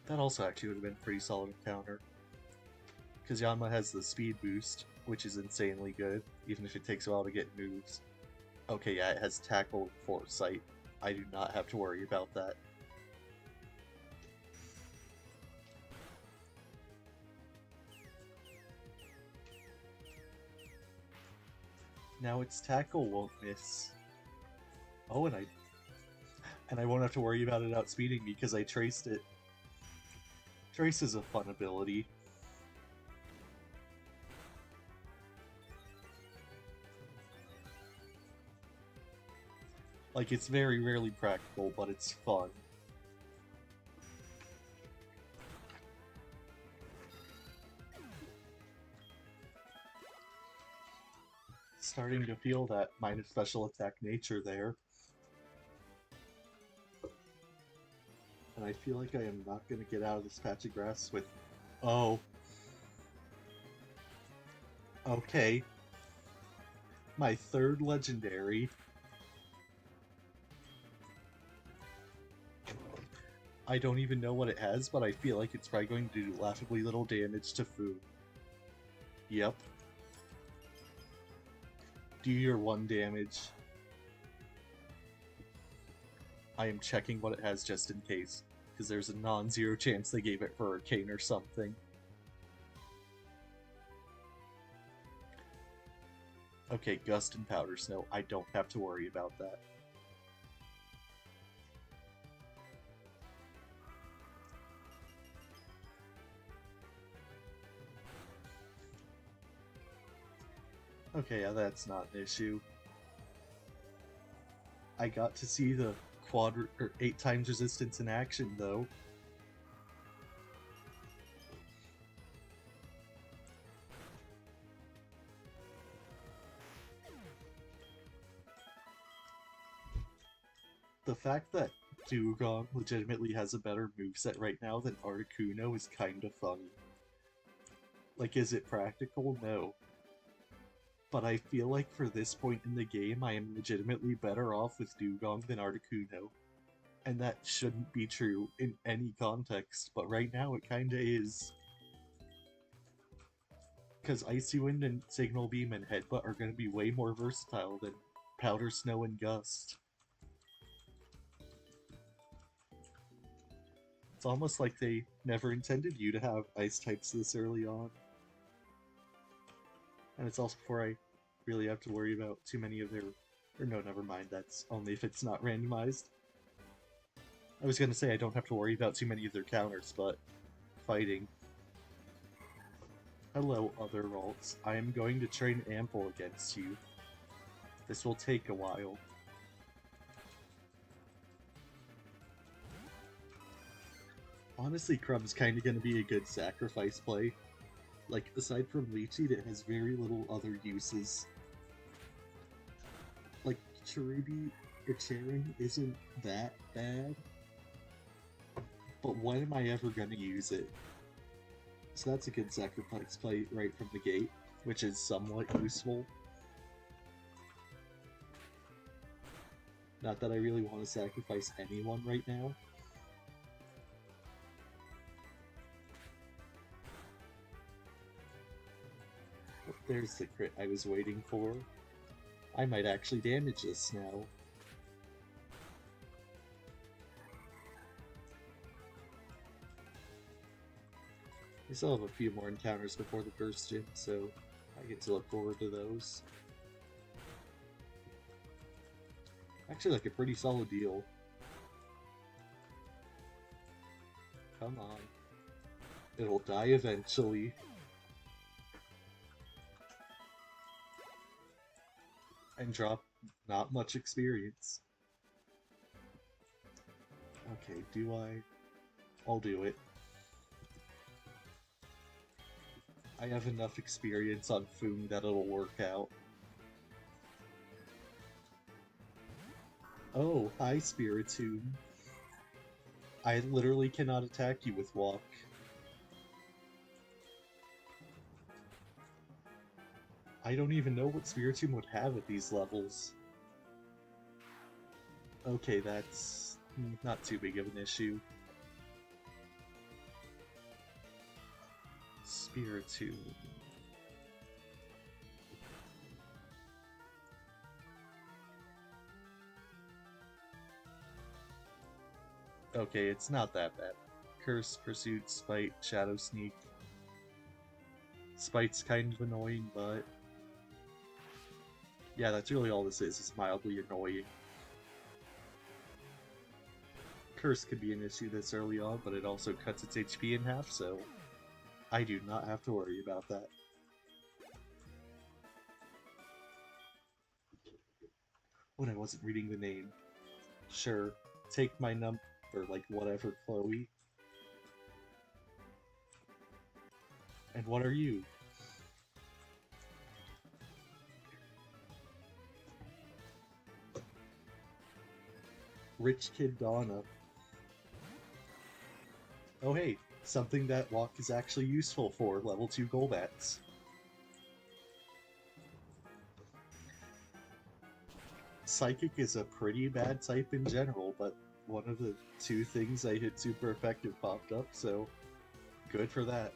That also actually would have been a pretty solid encounter. Because Yanma has the speed boost, which is insanely good, even if it takes a while to get moves. Okay, yeah, it has Tackle and Foresight. I do not have to worry about that. Now its Tackle won't miss. Oh, and I won't have to worry about it outspeeding because I traced it. Trace is a fun ability. Like, it's very rarely practical, but it's fun. Starting to feel that minus special attack nature there. And I feel like I am not going to get out of this patch of grass with... oh. Okay. My third legendary. I don't even know what it has, but I feel like it's probably going to do laughably little damage to Fu. Yep. Do your 1 damage. I am checking what it has just in case, because there's a non-zero chance they gave it Hurricane or something. Okay, Gust and Powder Snow. I don't have to worry about that. Okay, yeah, that's not an issue. I got to see the 8 times resistance in action, though. The fact that Dugong legitimately has a better moveset right now than Articuno is kind of funny. Like, is it practical? No. But I feel like for this point in the game, I am legitimately better off with Dugong than Articuno. And that shouldn't be true in any context, but right now it kinda is. Because Icy Wind and Signal Beam and Headbutt are going to be way more versatile than Powder Snow and Gust. It's almost like they never intended you to have Ice types this early on. And it's also before I really have to worry about too many of their... or no, never mind, that's only if it's not randomized. I was gonna say I don't have to worry about too many of their counters, but... fighting. Hello, other alts. I am going to train Ample against you. This will take a while. Honestly, Crumb's kind of going to be a good sacrifice play. Like, aside from Leechseed, it has very little other uses. Like, Cherubi Charon isn't that bad, but when am I ever going to use it? So that's a good sacrifice play right from the gate, which is somewhat useful. Not that I really want to sacrifice anyone right now. Oh, there's the crit I was waiting for. I might actually damage this now. We still have a few more encounters before the first gym, so I get to look forward to those. Actually, like a pretty solid deal. Come on. It'll die eventually. And drop not much experience. Okay, do I? I'll do it. I have enough experience on Foong that it'll work out. Oh, hi, Spiritomb. I literally cannot attack you with Walk. I don't even know what Spiritomb would have at these levels. Okay, that's not too big of an issue. Spiritomb. Okay, it's not that bad. Curse, Pursuit, Spite, Shadow Sneak. Spite's kind of annoying, but... yeah, that's really all this is mildly annoying. Curse could be an issue this early on, but it also cuts its HP in half, so I do not have to worry about that. When I wasn't reading the name. Sure, take my number, like whatever, Chloe. And what are you? Rich Kid Donna. Oh hey, something that Walk is actually useful for, level 2 Golbats. Psychic is a pretty bad type in general, but one of the two things I hit super effective popped up, so good for that.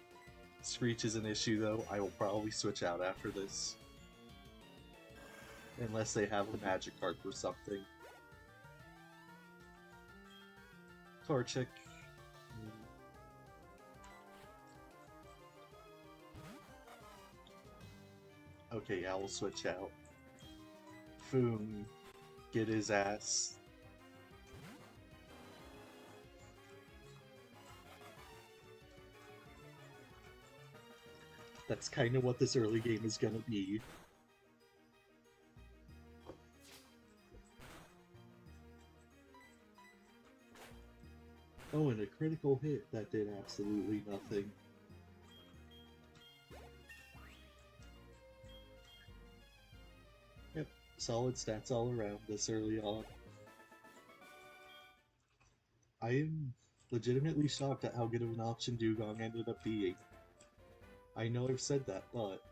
Screech is an issue though, I will probably switch out after this. Unless they have a magic card for something. Torchic. Okay, I will switch out. Foong, get his ass. That's kind of what this early game is gonna be. Oh, and a critical hit that did absolutely nothing. Yep, solid stats all around this early on. I am legitimately shocked at how good of an option Dugong ended up being. I know I've said that, but...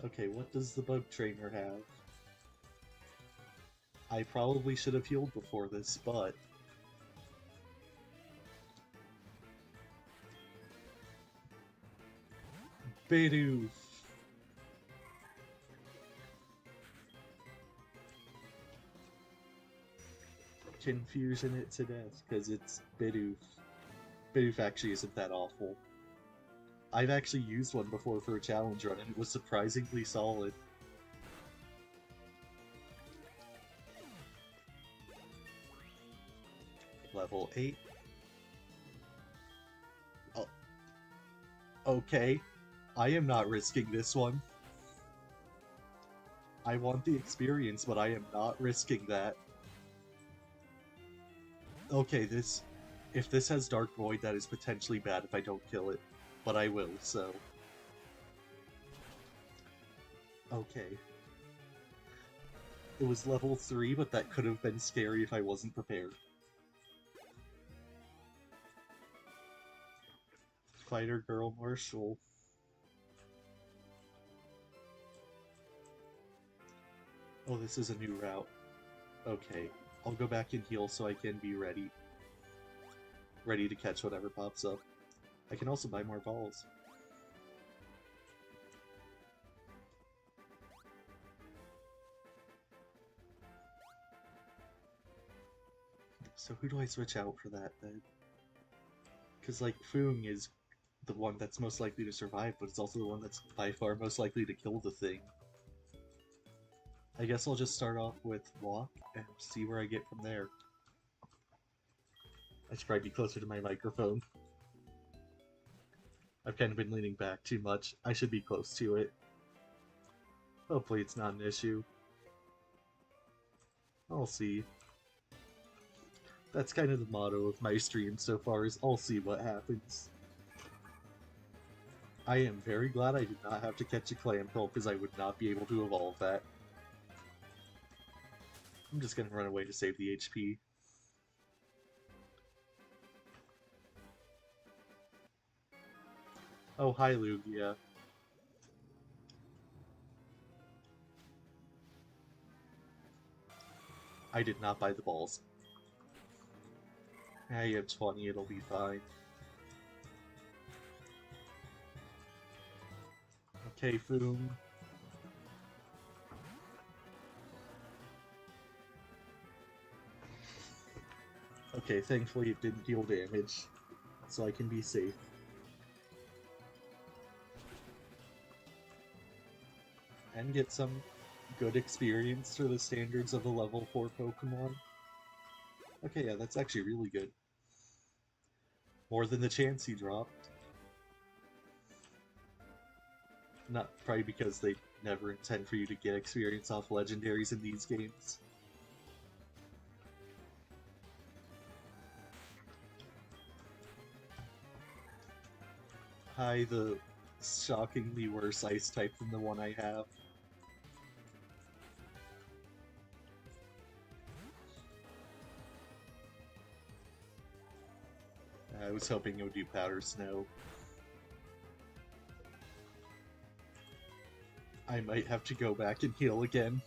okay, what does the Bug Trainer have? I probably should have healed before this, but... Bidoof! Confusion it to death, because it's Bidoof. Bidoof actually isn't that awful. I've actually used one before for a challenge run, and it was surprisingly solid. Level 8. Oh. Okay. I am not risking this one. I want the experience, but I am not risking that. Okay, if this has Dark Void, that is potentially bad if I don't kill it. But I will, so... Okay. It was level 3, but that could have been scary if I wasn't prepared. Fighter Girl Marshall. Oh, this is a new route. Okay, I'll go back and heal so I can be ready. Ready to catch whatever pops up. I can also buy more balls. So who do I switch out for that, then? Because, like, Foong is the one that's most likely to survive, but it's also the one that's by far most likely to kill the thing. I guess I'll just start off with Walk and see where I get from there. I should probably be closer to my microphone. I've kind of been leaning back too much. I should be close to it. Hopefully it's not an issue. I'll see. That's kind of the motto of my stream so far, is I'll see what happens. I am very glad I did not have to catch a Clamperl, because I would not be able to evolve that. I'm just gonna run away to save the HP. Oh, hi Lugia. I did not buy the balls. Yeah, you have 20, it'll be fine. Okay, Foom. Okay, thankfully it didn't deal damage, so I can be safe. And get some good experience for the standards of a level 4 Pokemon. Okay, yeah, that's actually really good. More than the chance he dropped. Not probably because they never intend for you to get experience off legendaries in these games. Hi, the shockingly worse ice type than the one I have. I was hoping it would do Powder Snow. I might have to go back and heal again.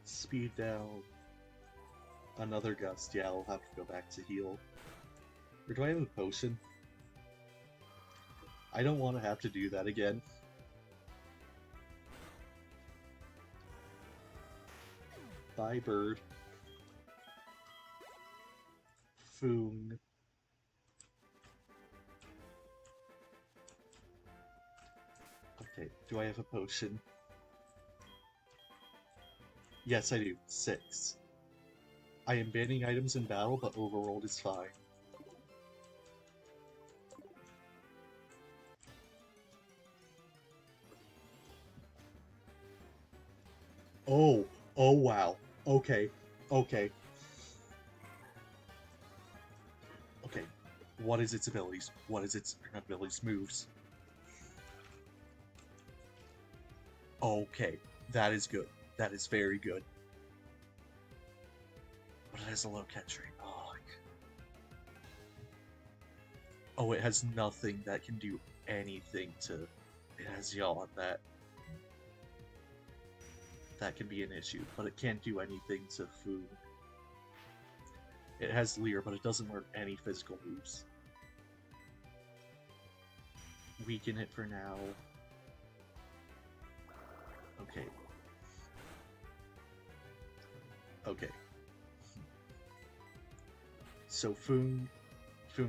Speed down. Another gust, yeah, I'll have to go back to heal. Or do I have a potion? I don't want to have to do that again. Bye, bird. Foong. Okay, do I have a potion? Yes, I do. 6. I am banning items in battle, but overworld is fine. Oh, oh wow. Okay, okay. Okay, what is its abilities? What is its abilities moves? Okay, that is good. That is very good. But it has a low catch rate. Oh, it has nothing that can do anything to... It has yaw on that. That can be an issue, but it can't do anything to food. It has Leer, but it doesn't learn any physical moves. Weaken it for now. Okay. Okay. So Foong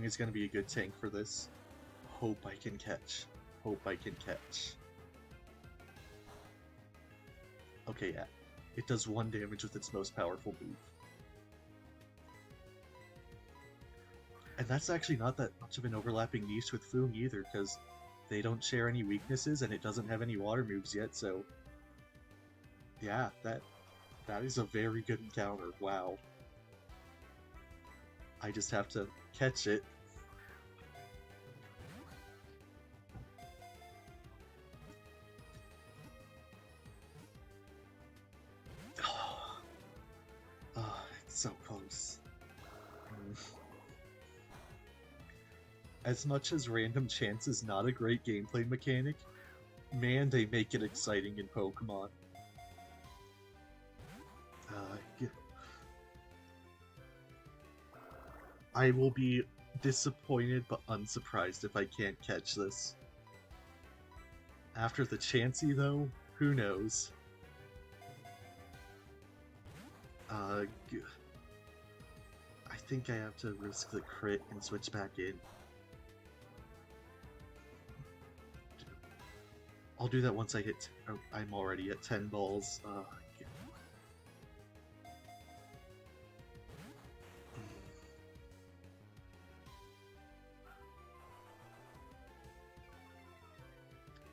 is going to be a good tank for this. Hope I can catch. Hope I can catch. Okay, yeah. It does 1 damage with its most powerful move. And that's actually not that much of an overlapping niche with Foong either, because they don't share any weaknesses and it doesn't have any water moves yet, so Yeah, that is a very good encounter. Wow. I just have to catch it. Oh, it's so close. As much as random chance is not a great gameplay mechanic, man, they make it exciting in Pokemon. Uh, I will be disappointed but unsurprised if I can't catch this. After the Chansey, though, who knows? I think I have to risk the crit and switch back in. I'll do that once I hit... Oh, I'm already at 10 balls.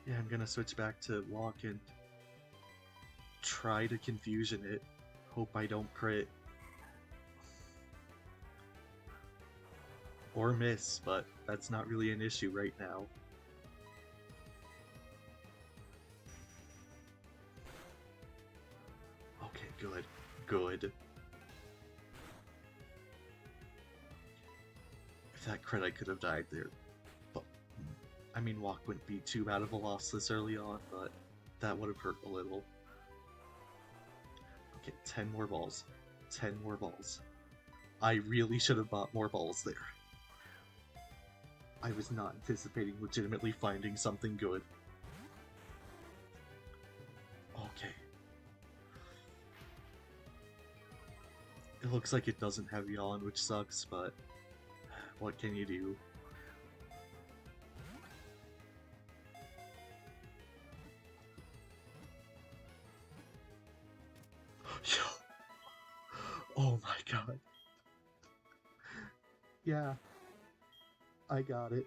Yeah, I'm gonna switch back to walk and try to confusion it. Hope I don't crit. Or miss, but that's not really an issue right now. Okay, good. Good. If that crit, I could have died there. But, I mean, walk wouldn't be too bad of a loss this early on, but that would have hurt a little. Okay, 10 more balls. 10 more balls. I really should have bought more balls there. I was not anticipating legitimately finding something good. Okay. It looks like it doesn't have Yawn, which sucks, but what can you do? Oh my god. Yeah. I got it.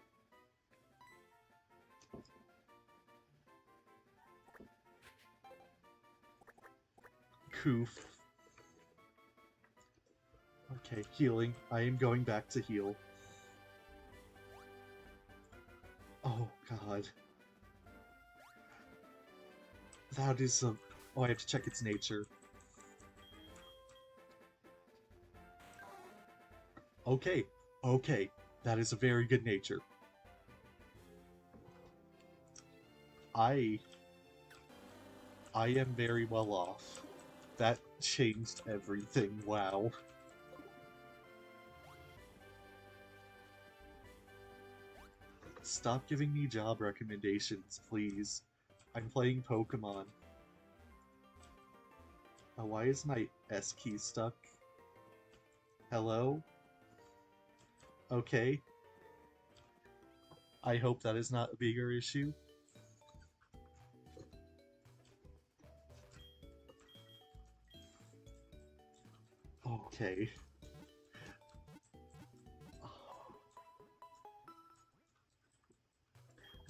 Coof. Okay, healing. I am going back to heal. Oh god. That is some... Oh, I have to check its nature. Okay, okay. That is a very good nature. I am very well off. That changed everything, wow. Stop giving me job recommendations, please. I'm playing Pokemon. Oh, why is my S key stuck? Hello? Okay. I hope that is not a bigger issue. Okay.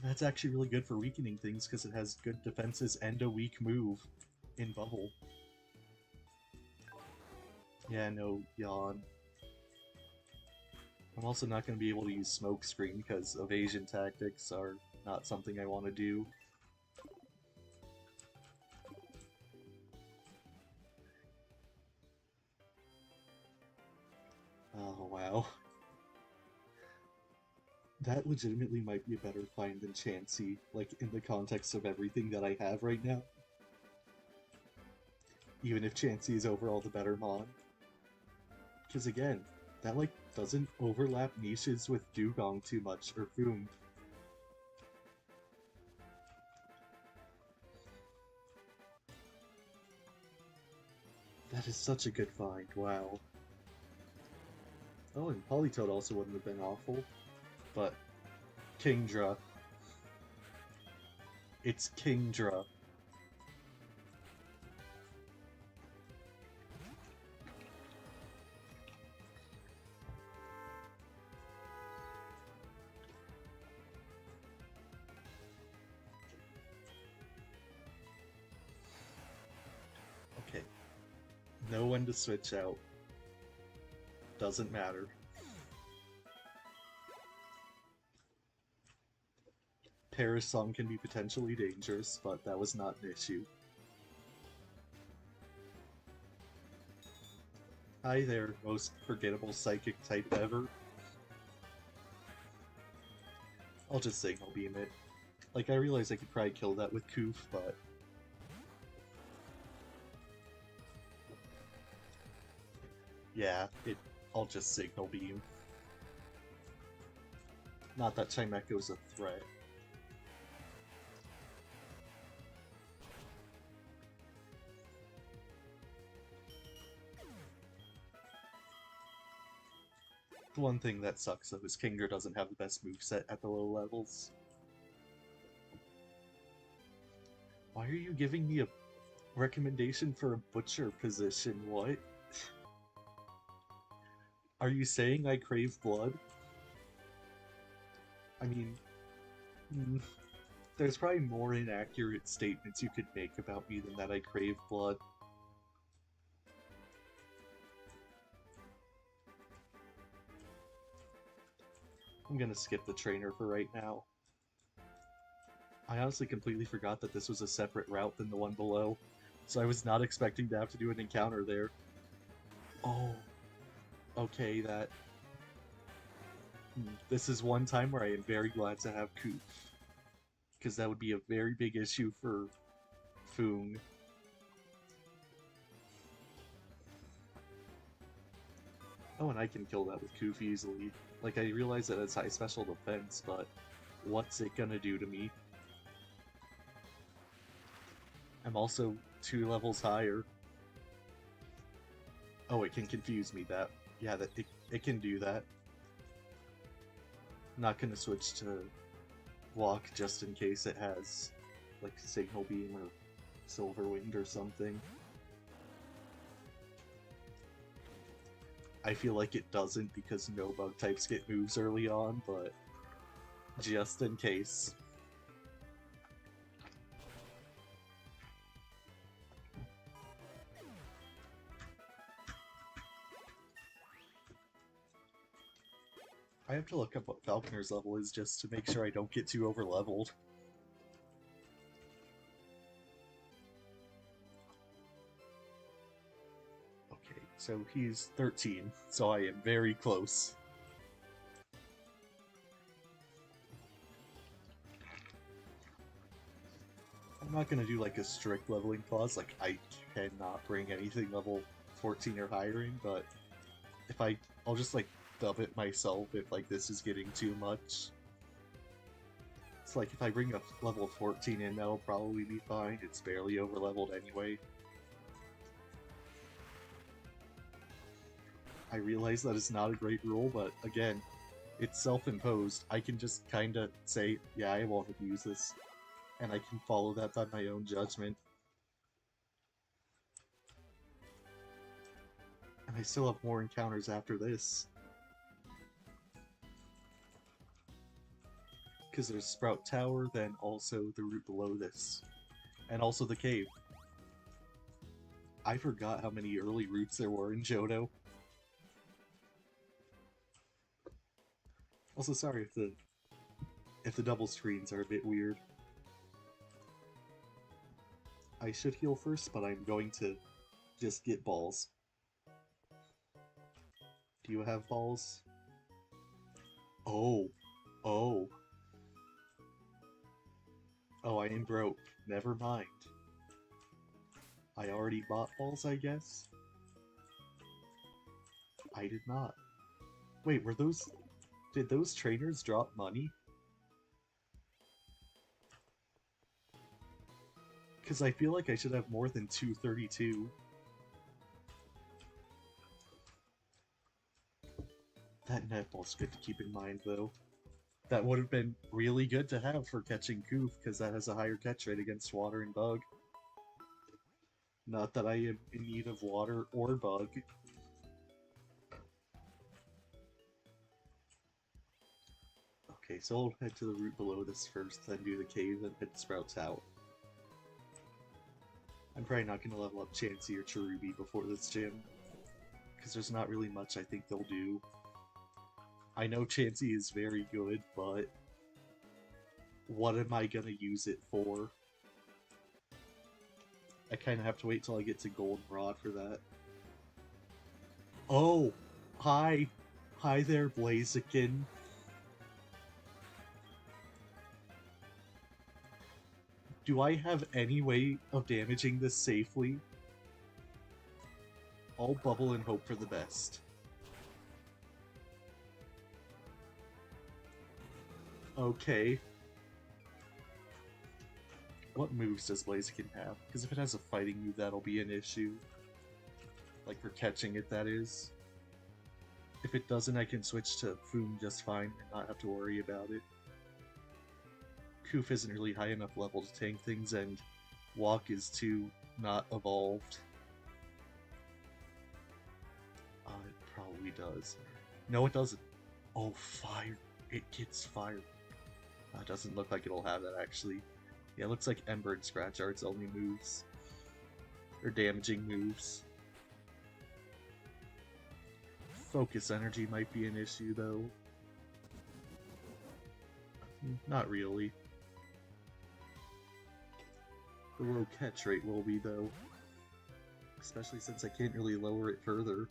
That's actually really good for weakening things because it has good defenses and a weak move in Bubble. Yeah, no, Yawn. I'm also not going to be able to use Smokescreen because evasion tactics are not something I want to do. Oh, wow. That legitimately might be a better find than Chansey, like, in the context of everything that I have right now. Even if Chansey is overall the better mon. Because again, that, like, doesn't overlap niches with Dugong too much, or Foom. That is such a good find, wow. Oh, and Politoed also wouldn't have been awful. But Kingdra. It's Kingdra. Know when to switch out. Doesn't matter. Paris song can be potentially dangerous, but that was not an issue. Hi there, most forgettable psychic type ever. I'll just signal beam it. Like, I realize I could probably kill that with Koof, but... yeah, I'll just signal beam. Not that Chimecho's a threat. The one thing that sucks though is Kinger doesn't have the best moveset at the low levels. Why are you giving me a recommendation for a butcher position? What? Are you saying I crave blood? I mean, there's probably more inaccurate statements you could make about me than that I crave blood. I'm gonna skip the trainer for right now. I honestly completely forgot that this was a separate route than the one below, so I was not expecting to have to do an encounter there. Oh, okay, that... this is one time where I am very glad to have Koof, because that would be a very big issue for Foong. Oh, and I can kill that with Koof easily. Like, I realize that it's high special defense, but what's it gonna do to me? I'm also 2 levels higher. Oh, it can confuse me, that... yeah, it can do that. I'm not gonna switch to Walk just in case it has, like, Signal Beam or Silver Wind or something. I feel like it doesn't because no bug types get moves early on, but just in case. I have to look up what Falconer's level is just to make sure I don't get too over-leveled. Okay, so he's 13, so I am very close. I'm not gonna do like a strict leveling clause, like I cannot bring anything level 14 or higher in, but if I'll just like dub it myself if like this is getting too much. It's like if I bring a level 14 in, that'll probably be fine. It's barely over leveled anyway. I realize that is not a great rule, but again, it's self-imposed. I can just kinda say, yeah, I won't abuse this, and I can follow that by my own judgment. And I still have more encounters after this. Because there's Sprout Tower, then also the route below this. And also the cave. I forgot how many early routes there were in Johto. Also, sorry if the double screens are a bit weird. I should heal first, but I'm going to just get balls. Do you have balls? Oh. Oh. Oh, I am broke. Never mind. I already bought balls, I guess? I did not. Wait, were those... did those trainers drop money? Because I feel like I should have more than 232. That netball's good to keep in mind, though. That would have been really good to have for catching Koof, because that has a higher catch rate against water and bug. Not that I am in need of water or bug. Okay, so I'll head to the route below this first, then do the cave, and head Sprouts out. I'm probably not going to level up Chansey or Cherubi before this gym, because there's not really much I think they'll do. I know Chansey is very good, but what am I going to use it for? I kind of have to wait till I get to Goldenrod for that. Oh! Hi! Hi there, Blaziken. Do I have any way of damaging this safely? I'll bubble and hope for the best. Okay. What moves does Blaziken have? Because if it has a fighting move, that'll be an issue. Like for catching it, that is. If it doesn't, I can switch to Foom just fine and not have to worry about it. Koof isn't really high enough level to tank things, and Walk is too not evolved. It probably does. No, it doesn't. Oh, fire. It gets fire. It doesn't look like it'll have that, actually. Yeah, it looks like Ember and Scratch are its only moves. Or damaging moves. Focus energy might be an issue, though. Not really. The low catch rate will be, though. Especially since I can't really lower it further.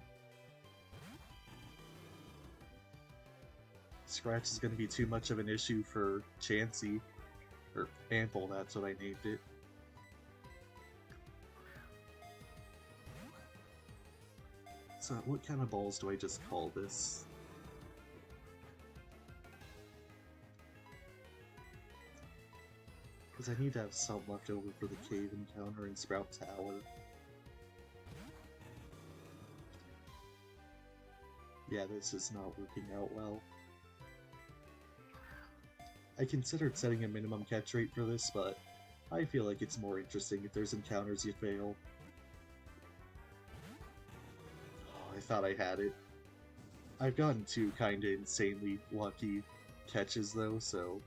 Scratch is going to be too much of an issue for Chansey. Or Ample, that's what I named it. So what kind of balls do I just call this? Because I need to have some left over for the cave encounter and Sprout Tower. Yeah, this is not working out well. I considered setting a minimum catch rate for this, but I feel like it's more interesting if there's encounters you fail. Oh, I thought I had it. I've gotten two kinda insanely lucky catches though, so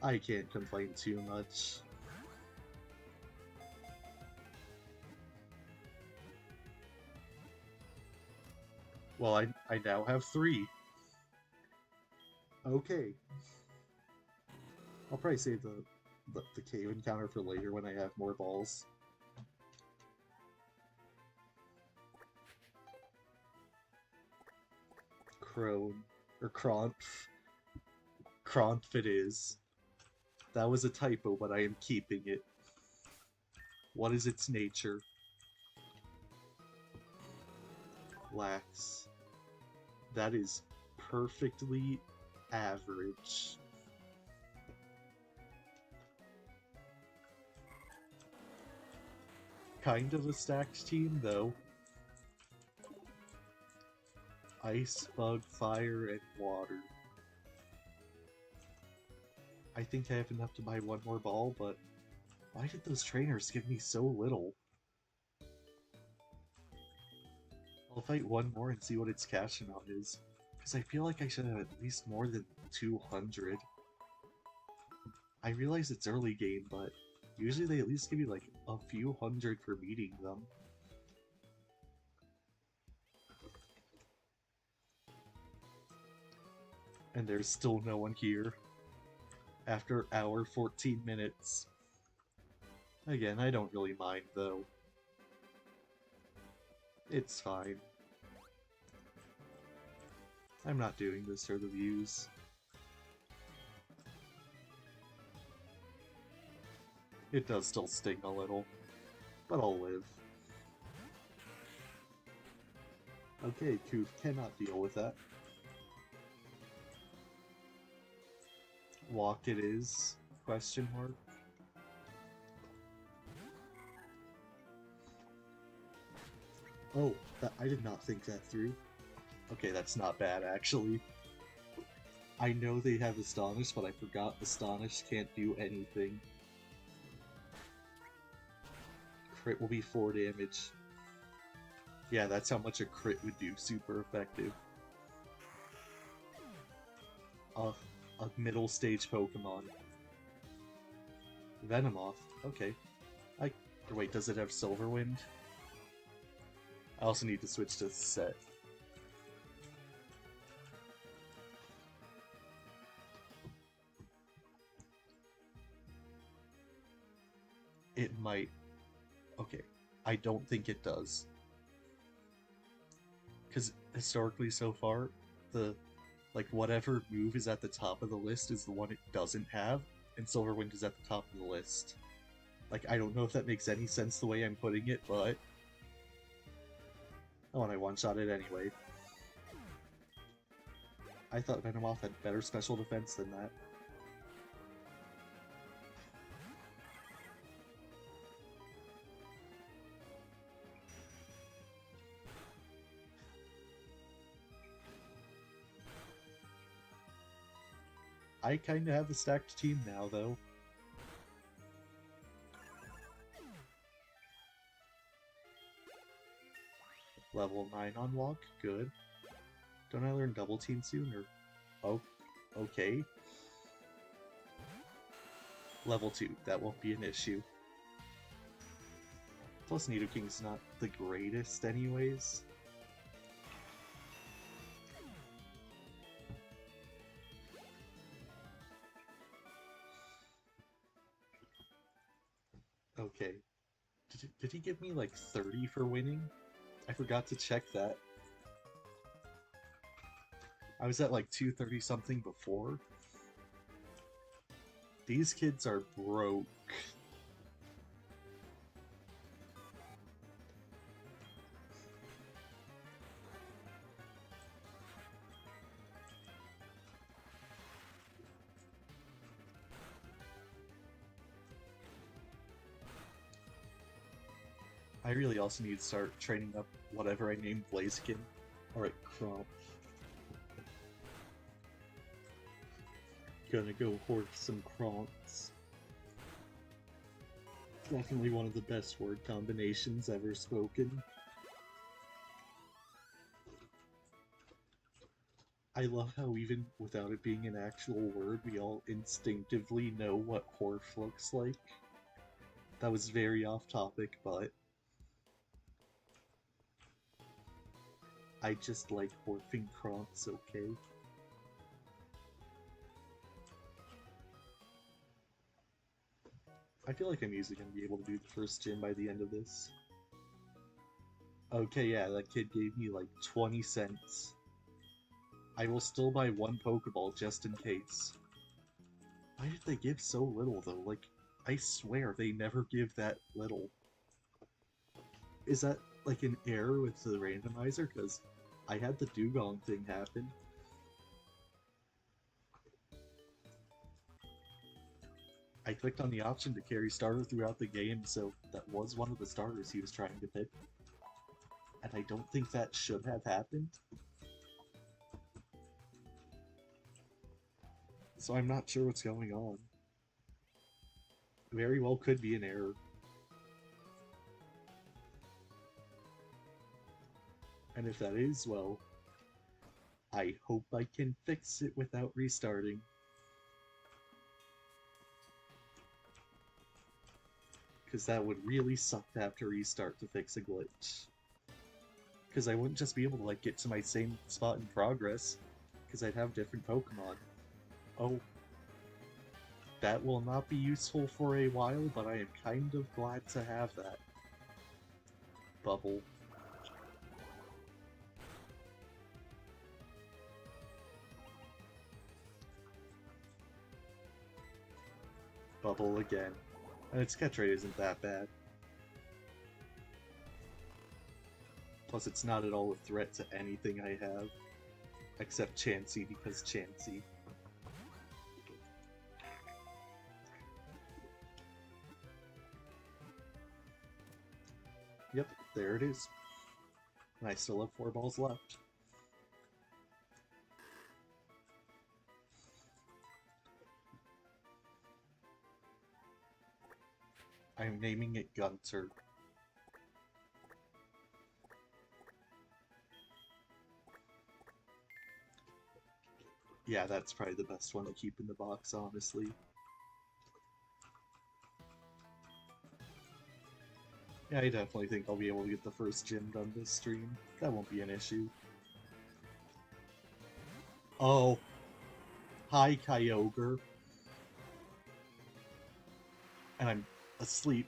I can't complain too much. Well, I now have 3. Okay. I'll probably save the cave encounter for later when I have more balls. Crone. Or Kronf. Kronf it is. That was a typo, but I am keeping it. What is its nature? Lax. That is perfectly average. Kind of a stacked team, though. Ice, Bug, Fire, and Water. I think I have enough to buy one more ball, but why did those trainers give me so little? I'll fight one more and see what its cash amount is, because I feel like I should have at least more than 200. I realize it's early game, but usually they at least give you like a few hundred for meeting them. And there's still no one here. After hour 14 minutes. Again, I don't really mind though. It's fine. I'm not doing this for the views. It does still sting a little, but I'll live. Okay, Koof cannot deal with that. Walk it is? Question mark. Oh, I did not think that through. Okay, that's not bad, actually. I know they have Astonish, but I forgot Astonish can't do anything. Crit will be 4 damage. Yeah, that's how much a crit would do. Super effective. A middle stage Pokemon. Venomoth. Okay. Or wait, does it have Silverwind? I also need to switch to set. It might. Okay, I don't think it does. Because historically so far, the whatever move is at the top of the list is the one it doesn't have, and Silverwind is at the top of the list. Like, I don't know if that makes any sense the way I'm putting it, but... Oh, and I one-shot it anyway. I thought Venomoth had better special defense than that. I kinda have a stacked team now, though. Level 9 unlock, good. Don't I learn double team soon, or... Oh, okay. Level 2, that won't be an issue. Plus Nidoking's not the greatest anyways. Okay. Did he give me like 30 for winning? I forgot to check that. I was at like 230 something before. These kids are broke. I really also need to start training up whatever I named Blaziken. Alright, Crop. Gonna go hoard some Kronks. Definitely one of the best word combinations ever spoken. I love how even without it being an actual word, we all instinctively know what Horf looks like. That was very off topic, but... I just like Horfing Kronks, okay? I feel like I'm easily going to be able to do the first gym by the end of this. Okay, yeah, that kid gave me like 20 cents. I will still buy one Pokeball just in case. Why did they give so little though? Like, I swear they never give that little. Is that like an error with the randomizer? Because I had the Dugong thing happen. I clicked on the option to carry starter throughout the game, so that was one of the starters he was trying to pick. And I don't think that should have happened. So I'm not sure what's going on. Very well could be an error. And if that is, well, I hope I can fix it without restarting. Because that would really suck to have to restart to fix a glitch. Because I wouldn't just be able to like get to my same spot in progress, because I'd have different Pokemon. Oh, that will not be useful for a while, but I am kind of glad to have that. Bubble. Bubble again. And its catch rate isn't that bad. Plus it's not at all a threat to anything I have. Except Chansey, because Chansey. Yep, there it is. And I still have 4 balls left. I'm naming it Gunter. Yeah, that's probably the best one to keep in the box, honestly. Yeah, I definitely think I'll be able to get the first gym done this stream. That won't be an issue. Oh, hi, Kyogre. And I'm asleep.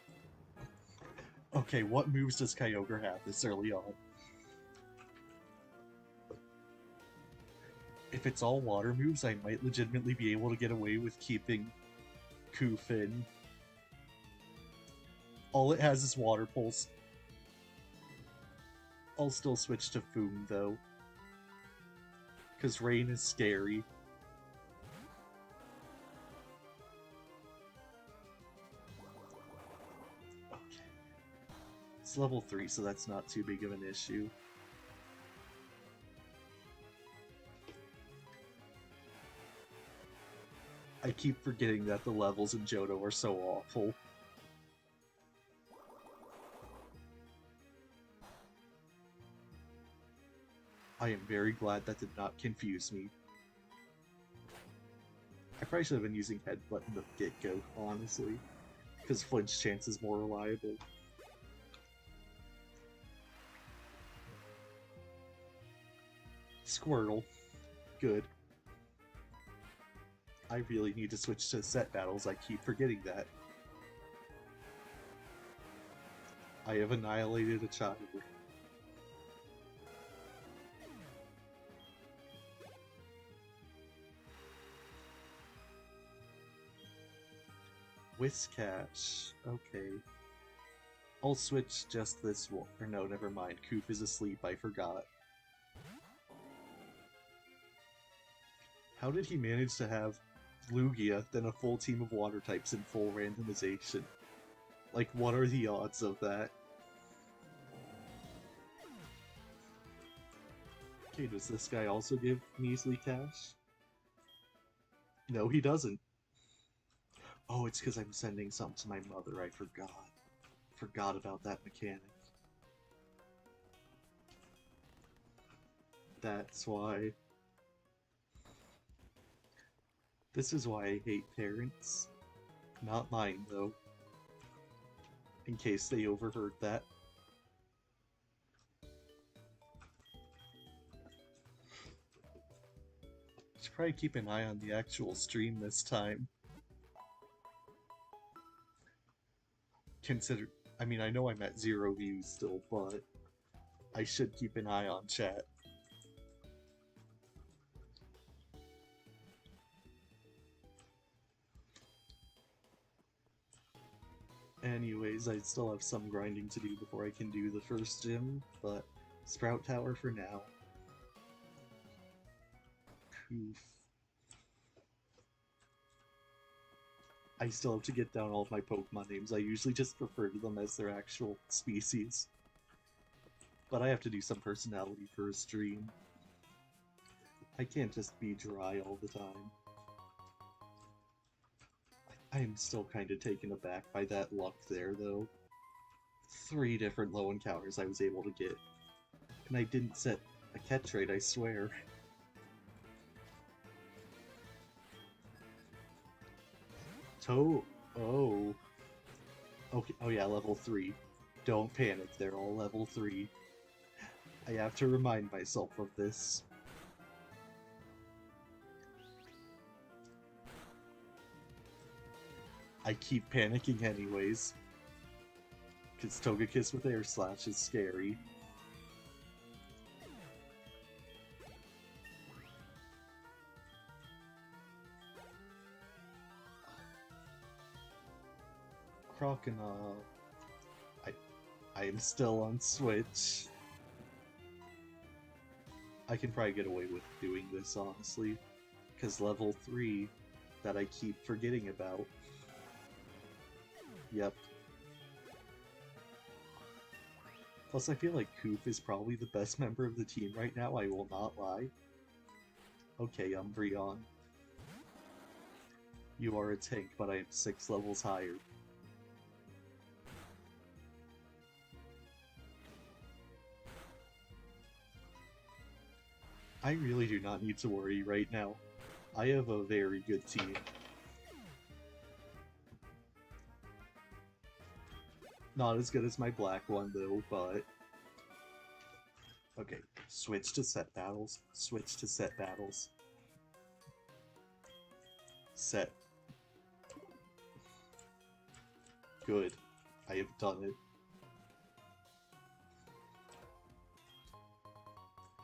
Okay, what moves does Kyogre have this early on? If it's all water moves, I might legitimately be able to get away with keeping Kufin. All it has is Water Pulse. I'll still switch to Foom, though. Because Rain is scary. Okay. It's level 3, so that's not too big of an issue. I keep forgetting that the levels in Johto are so awful. I am very glad that did not confuse me. I probably should have been using Headbutt in the get-go, honestly, because Flinch chance is more reliable. Squirtle. Good. I really need to switch to set battles, I keep forgetting that. I have annihilated a child. Whiscash. Okay. I'll switch just this one. Or no, never mind. Koof is asleep, I forgot. How did he manage to have Lugia, then a full team of water types in full randomization? Like, what are the odds of that? Okay, does this guy also give measly cash? No, he doesn't. Oh, it's because I'm sending something to my mother, I forgot. Forgot about that mechanic. That's why. This is why I hate parents. Not mine, though. In case they overheard that. Should probably keep an eye on the actual stream this time. I mean, I know I'm at 0 views still, but I should keep an eye on chat. Anyways, I still have some grinding to do before I can do the first gym, but Sprout Tower for now. Poof. I still have to get down all of my Pokemon names. I usually just refer to them as their actual species. But I have to do some personality for a stream. I can't just be dry all the time. I am still kind of taken aback by that luck there, though. 3 different low encounters I was able to get. And I didn't set a catch rate, I swear. Oh. Okay, oh yeah, level 3. Don't panic, they're all level 3. I have to remind myself of this. I keep panicking anyways. Because Togekiss with Air Slash is scary. Crocodile. I am still on Switch. I can probably get away with doing this, honestly. Because level 3 that I keep forgetting about. Yep. Plus, I feel like Koof is probably the best member of the team right now, I will not lie. Okay, Umbreon. You are a tank, but I am 6 levels higher. I really do not need to worry right now. I have a very good team. Not as good as my black one though, but... Okay, switch to set battles, switch to set battles. Set. Good. I have done it.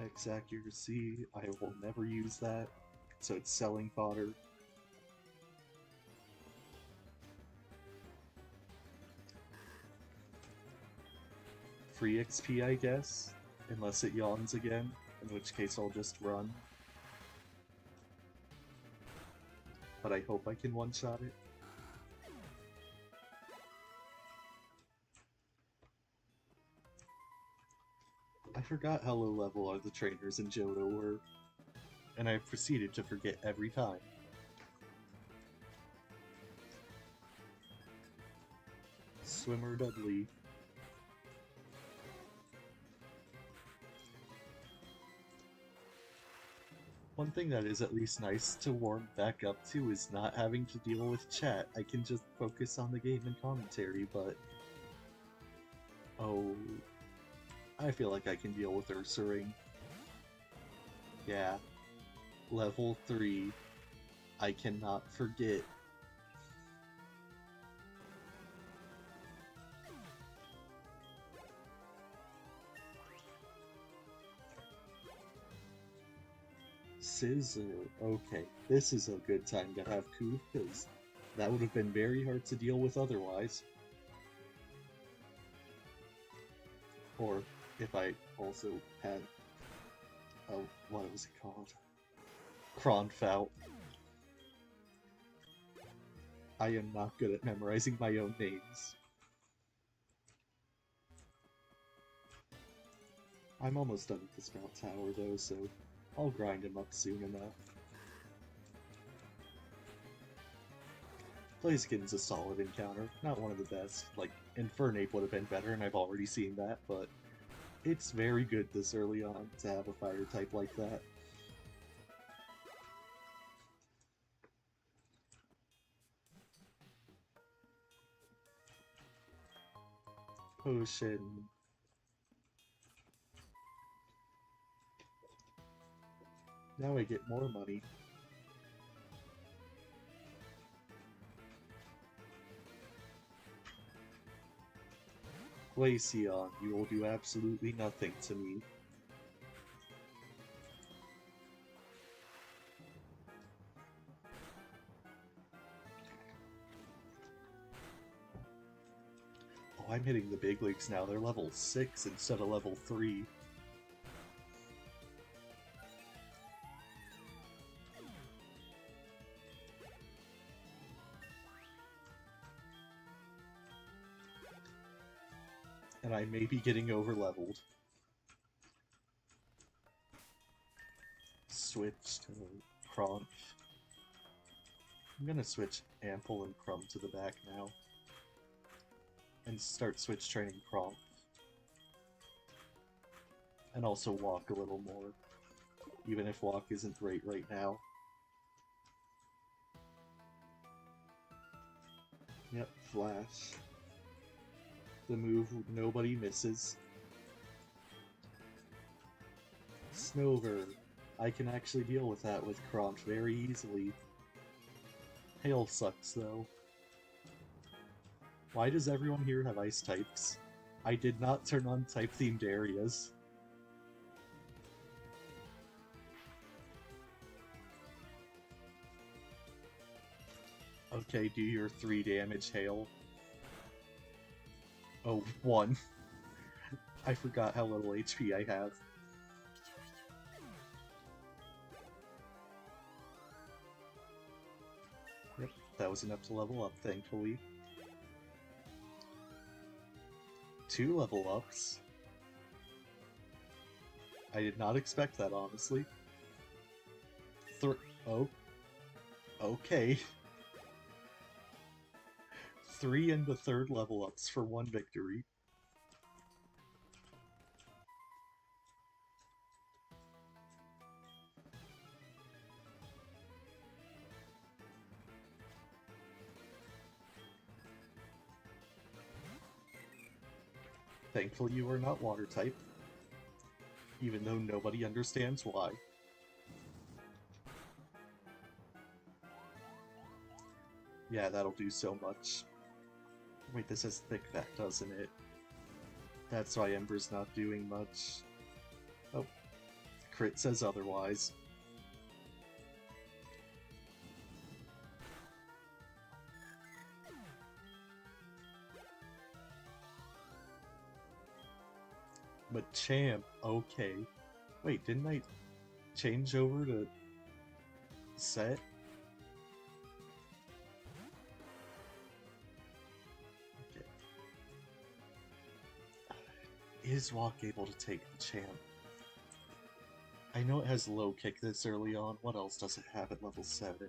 X accuracy, I will never use that, so it's selling fodder. Free XP, I guess, unless it yawns again, in which case I'll just run. But I hope I can one-shot it. I forgot how low level are the trainers in Johto were, and I proceeded to forget every time. Swimmer Dudley. One thing that is at least nice to warm back up to is not having to deal with chat. I can just focus on the game and commentary, but... Oh... I feel like I can deal with Ursaring. Yeah. Level 3. I cannot forget. Scissor. Okay, this is a good time to have Coup, because that would have been very hard to deal with otherwise. Or if I also had... Oh, what was it called? Kronfout. I am not good at memorizing my own names. I'm almost done with the Sprout Tower though, so I'll grind him up soon enough. Blaziken's a solid encounter, not one of the best. Like, Infernape would have been better, and I've already seen that, but it's very good this early on to have a fire type like that. Potion. Now I get more money. Glaceon, you will do absolutely nothing to me. Oh, I'm hitting the big leagues now. They're level 6 instead of level 3. And I may be getting over-leveled. Switch to Crunch. I'm gonna switch Ample and Crumb to the back now. And start switch training Crump. And also walk a little more. Even if walk isn't great right now. Yep, Flash. The move nobody misses. Snover. I can actually deal with that with Crunch very easily. Hail sucks though. Why does everyone here have ice types? I did not turn on type-themed areas. Okay, do your 3 damage, Hail. Oh, 1. I forgot how little HP I have. Yep, that was enough to level up, thankfully. 2 level ups. I did not expect that, honestly. Oh. Okay. 3 and the 3rd level ups for 1 victory. Thankfully you are not water type, even though nobody understands why. Yeah, that'll do so much. Wait, this has thick vat, doesn't it? That's why Ember's not doing much. Oh, crit says otherwise. Machamp, okay. Wait, didn't I change over to set? Okay. Is Walk able to take the champ? I know it has low kick this early on. What else does it have at level 7?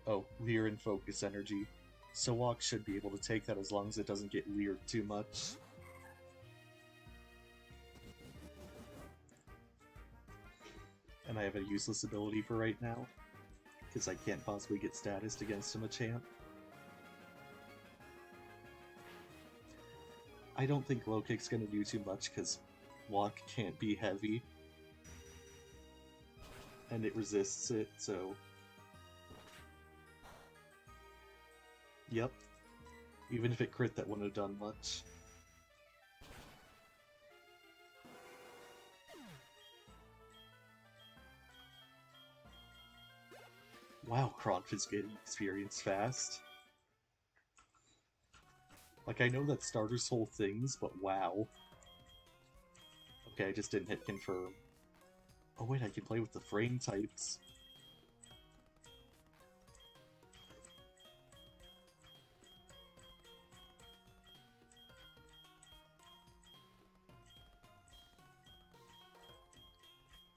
Oh, Leer and Focus Energy. So Walk should be able to take that as long as it doesn't get leered too much. And I have a useless ability for right now, because I can't possibly get statused against a Machamp. I don't think low kick's gonna do too much, because Walk can't be heavy. And it resists it, so... Yep. Even if it crit, that wouldn't have done much. Wow, Kronf is getting experience fast. Like, I know that starters hold things, but wow. Okay, I just didn't hit confirm. Oh wait, I can play with the frame types.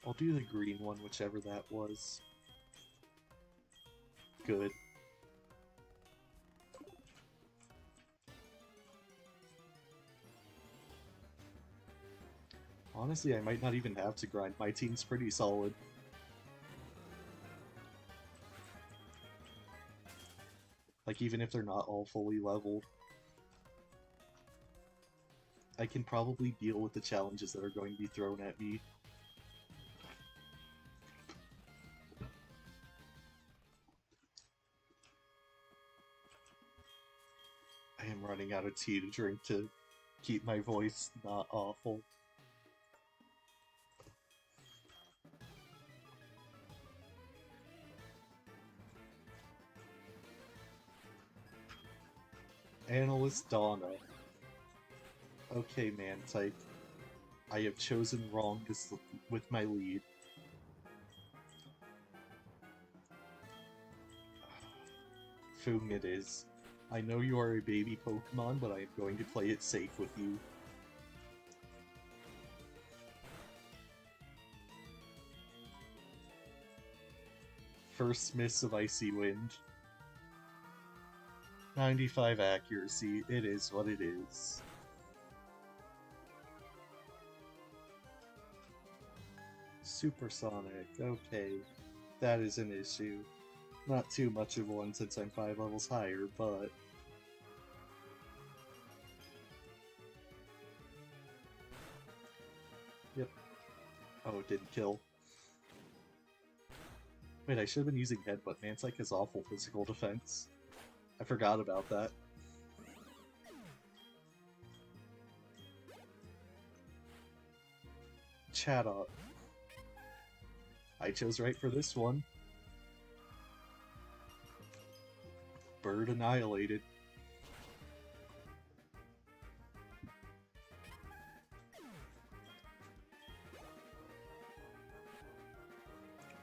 I'll do the green one, whichever that was. Good. Honestly, I might not even have to grind. My team's pretty solid. Like, even if they're not all fully leveled. I can probably deal with the challenges that are going to be thrown at me. I am running out of tea to drink to keep my voice not awful. Analyst Donna. Okay, man type. I have chosen wrong with my lead. Foong it is. I know you are a baby Pokemon, but I am going to play it safe with you. First miss of Icy Wind. 95 accuracy, it is what it is. Supersonic, okay. That is an issue. Not too much of one since I'm 5 levels higher, but... Yep. Oh, it didn't kill. Wait, I should have been using Headbutt. Manpsych has awful physical defense. I forgot about that. Chat up. I chose right for this one. Bird annihilated.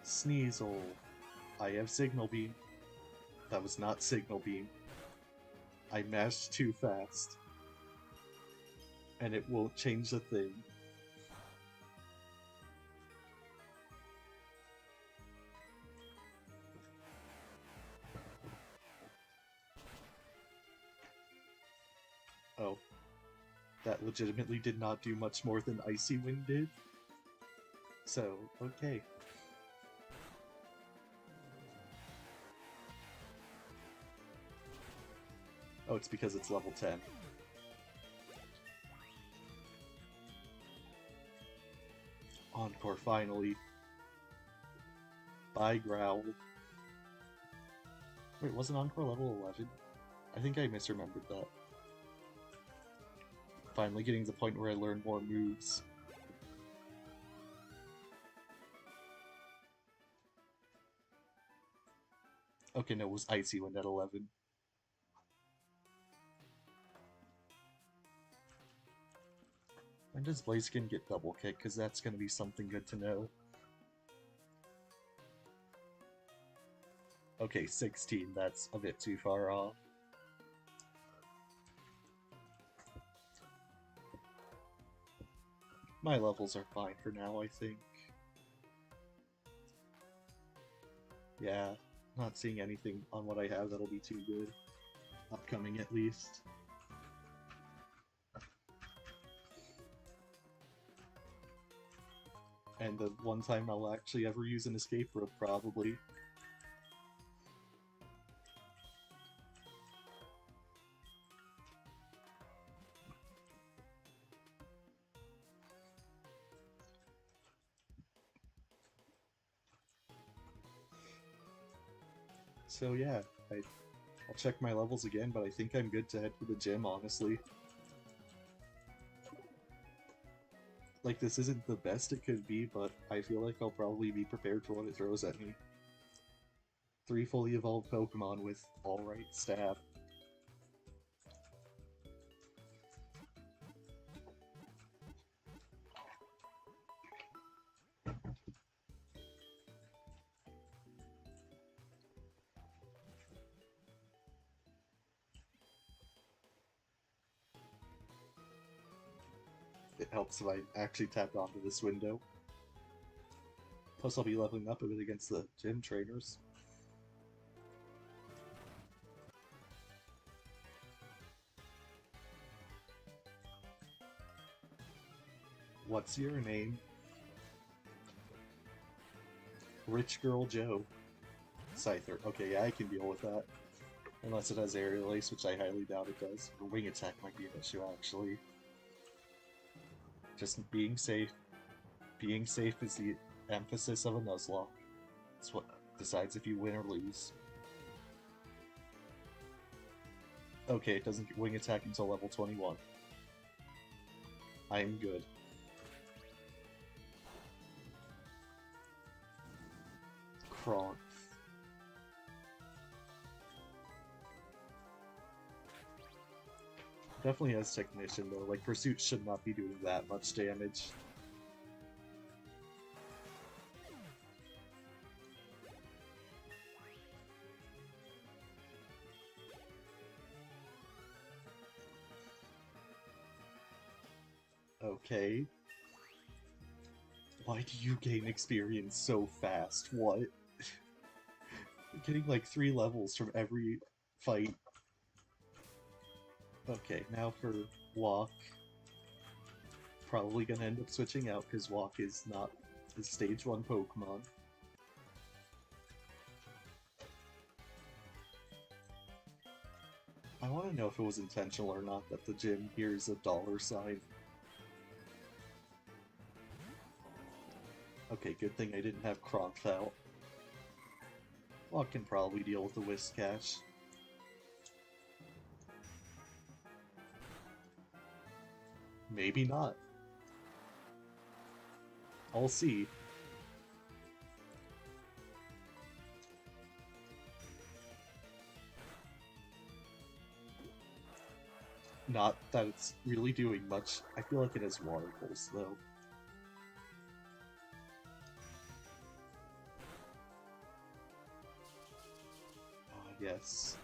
Sneasel. I have Signal Beam. That was not Signal Beam. I mashed too fast. And it won't change a thing. Oh. That legitimately did not do much more than Icy Wind did? So, okay. Oh, it's because it's level 10. Encore, finally. Bye, Growl. Wait, wasn't Encore level 11? I think I misremembered that. Finally getting to the point where I learn more moves. Okay, no, it was Icy Wind at 11. When does Blaziken get double kick? Because that's going to be something good to know. Okay, 16, that's a bit too far off. My levels are fine for now, I think. Yeah, not seeing anything on what I have that'll be too good. Upcoming, at least. And the one time I'll actually ever use an escape rope, probably. So yeah, I'll check my levels again, but I think I'm good to head to the gym, honestly. Like, this isn't the best it could be, but I feel like I'll probably be prepared for what it throws at me. 3 fully evolved Pokemon with alright stat. It helps if I actually tapped onto this window. Plus I'll be leveling up a bit against the gym trainers. What's your name? Rich Girl Joe. Scyther. Okay, yeah, I can deal with that. Unless it has Aerial Ace, which I highly doubt it does. Or Wing Attack might be an issue, actually. Just being safe. Being safe is the emphasis of a Nuzlocke. It's what decides if you win or lose. Okay, it doesn't get Wing Attack until level 21. I'm good. Kronk. Definitely has Technician, though. Like, Pursuit should not be doing that much damage. Okay. Why do you gain experience so fast? What? You're getting like 3 levels from every fight. Okay, now for Walk. Probably gonna end up switching out because Walk is not a stage 1 Pokemon. I want to know if it was intentional or not that the gym hears a $sign. Okay, good thing I didn't have Kronk out. Walk can probably deal with the Whiscash. Maybe not. I'll see. Not that it's really doing much. I feel like it has water pulse, though. Ah, yes.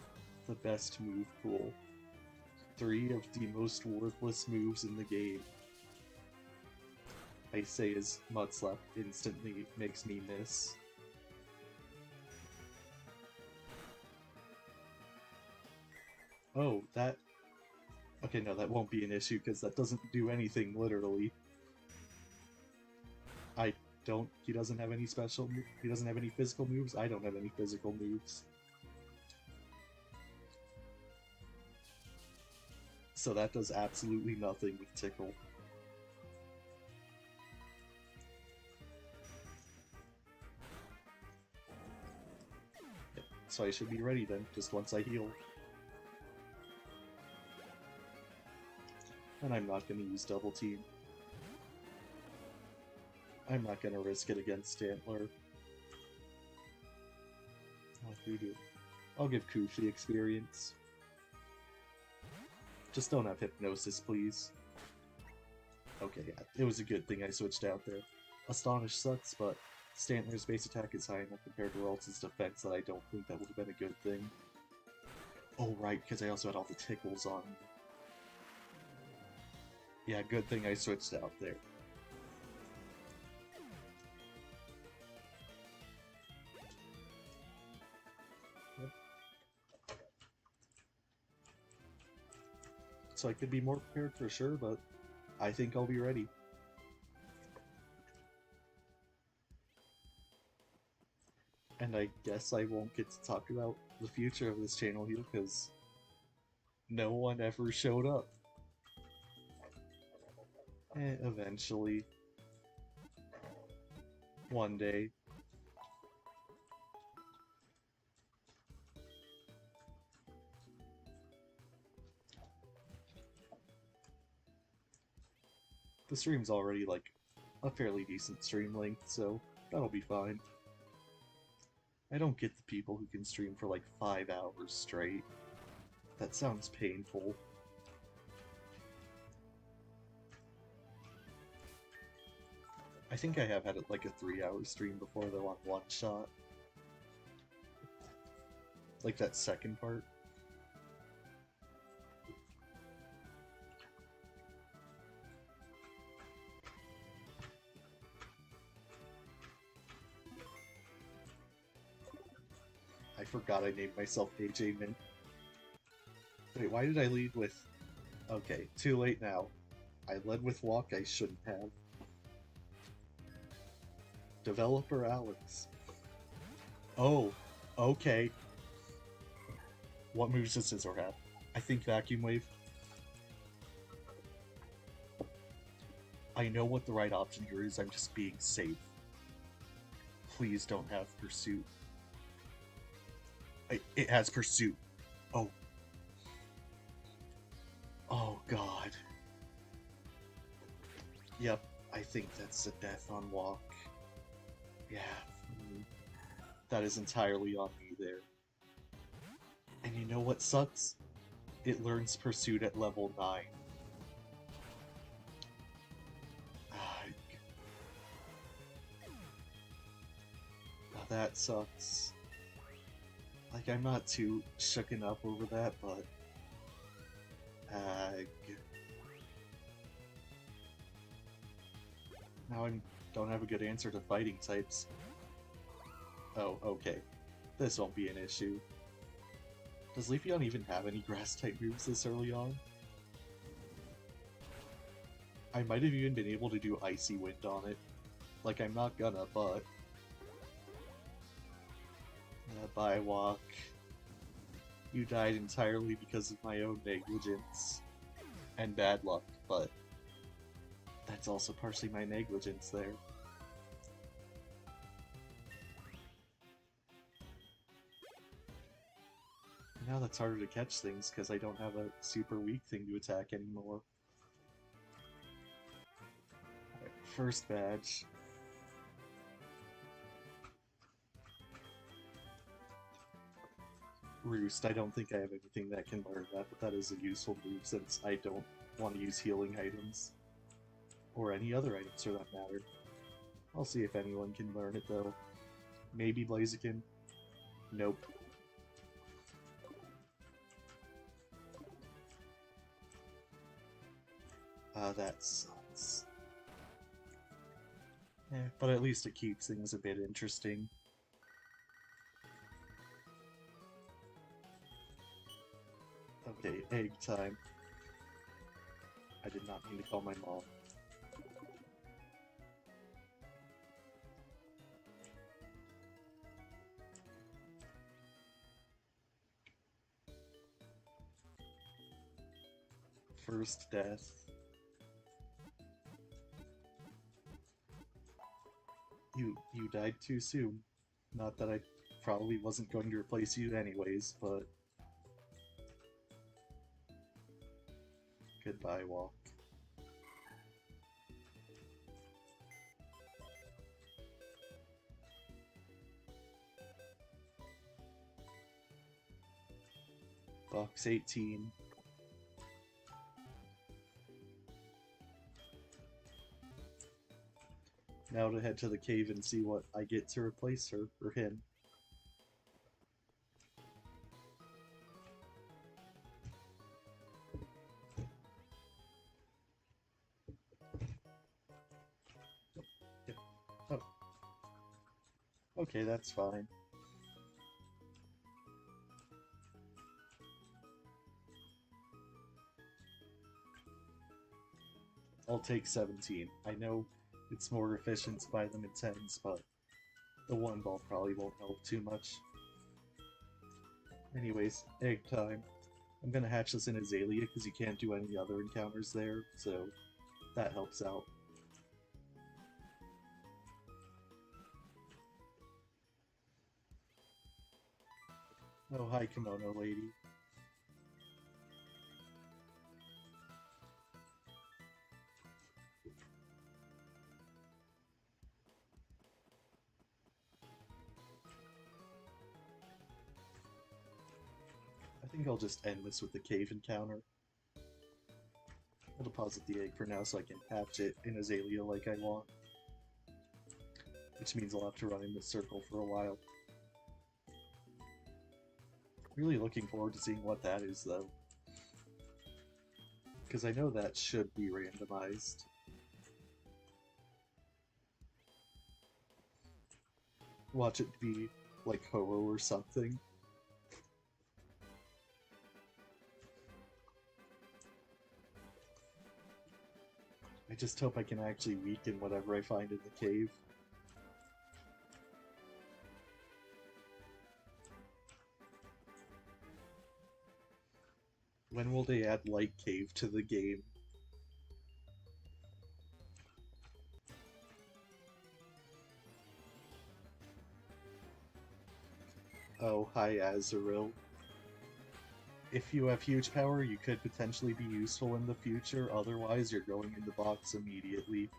The best move pool. 3 of the most worthless moves in the game. I say as Mudslap instantly makes me miss. Oh, that... Okay, no, that won't be an issue, because that doesn't do anything, literally. I He doesn't have any he doesn't have any physical moves. I don't have any physical moves. So that does absolutely nothing with Tickle. So I should be ready then, just once I heal. And I'm not going to use Double Team. I'm not going to risk it against Antler. I'll give Koof the experience. Just don't have Hypnosis, please. Okay, yeah, it was a good thing I switched out there. Astonish sucks, but Stantler's base attack is high enough compared to Ralts's defense that I don't think that would have been a good thing. Oh right, because I also had all the tickles on me. Yeah, good thing I switched out there. Yep. So I could be more prepared for sure, but I think I'll be ready. And I guess I won't get to talk about the future of this channel here because no one ever showed up. Eventually. One day. The stream's already like a fairly decent stream length, so that'll be fine. I don't get the people who can stream for like 5 hours straight. That sounds painful. I think I have had it like a 3-hour stream before though on One Shot. Like that second part. I forgot I named myself AJ Mint. Wait, why did I lead with... Okay, too late now. I led with Walk I shouldn't have. Developer Alex. Oh, okay. What moves does Scizor have? I think Vacuum Wave. I know what the right option here is, I'm just being safe. Please don't have Pursuit. It has Pursuit. Oh. Oh god. Yep, I think that's a death on Walk. Yeah. That is entirely on me there. And you know what sucks? It learns Pursuit at level 9. Now that sucks. Like, I'm not too shooken up over that, but... Now I don't have a good answer to fighting types. Oh, okay. This won't be an issue. Does Leafeon even have any grass-type moves this early on? I might have even been able to do Icy Wind on it. Like, I'm not gonna, but... Bye, Walk. You died entirely because of my own negligence. And bad luck, but... that's also partially my negligence there. Now that's harder to catch things because I don't have a super weak thing to attack anymore. Alright, first badge. Roost, I don't think I have anything that can learn that, but that is a useful move since I don't want to use healing items. Or any other items for that matter. I'll see if anyone can learn it though. Maybe Blaziken? Nope. That sucks. But at least it keeps things a bit interesting. Okay, egg time. I did not mean to call my mom. first death. You died too soon. Not that I probably wasn't going to replace you anyways, but... Goodbye, Walk. Box 18. Now to head to the cave and see what I get to replace her, or him. Oh. Okay, that's fine. I'll take 17. I know it's more efficient to buy them in 10s, but the one ball probably won't help too much. Anyways, egg time. I'm gonna hatch this in Azalea because you can't do any other encounters there, so that helps out. Oh, hi, Kimono Lady. I think I'll just end this with the cave encounter. I'll deposit the egg for now so I can hatch it in Azalea like I want. Which means I'll have to run in this circle for a while. Really looking forward to seeing what that is, though. Because I know that should be randomized. Watch it be like Ho-Oh or something. I just hope I can actually weaken whatever I find in the cave. When will they add Light Cave to the game? Oh, hi Azrael. If you have huge power, you could potentially be useful in the future, otherwise you're going in the box immediately.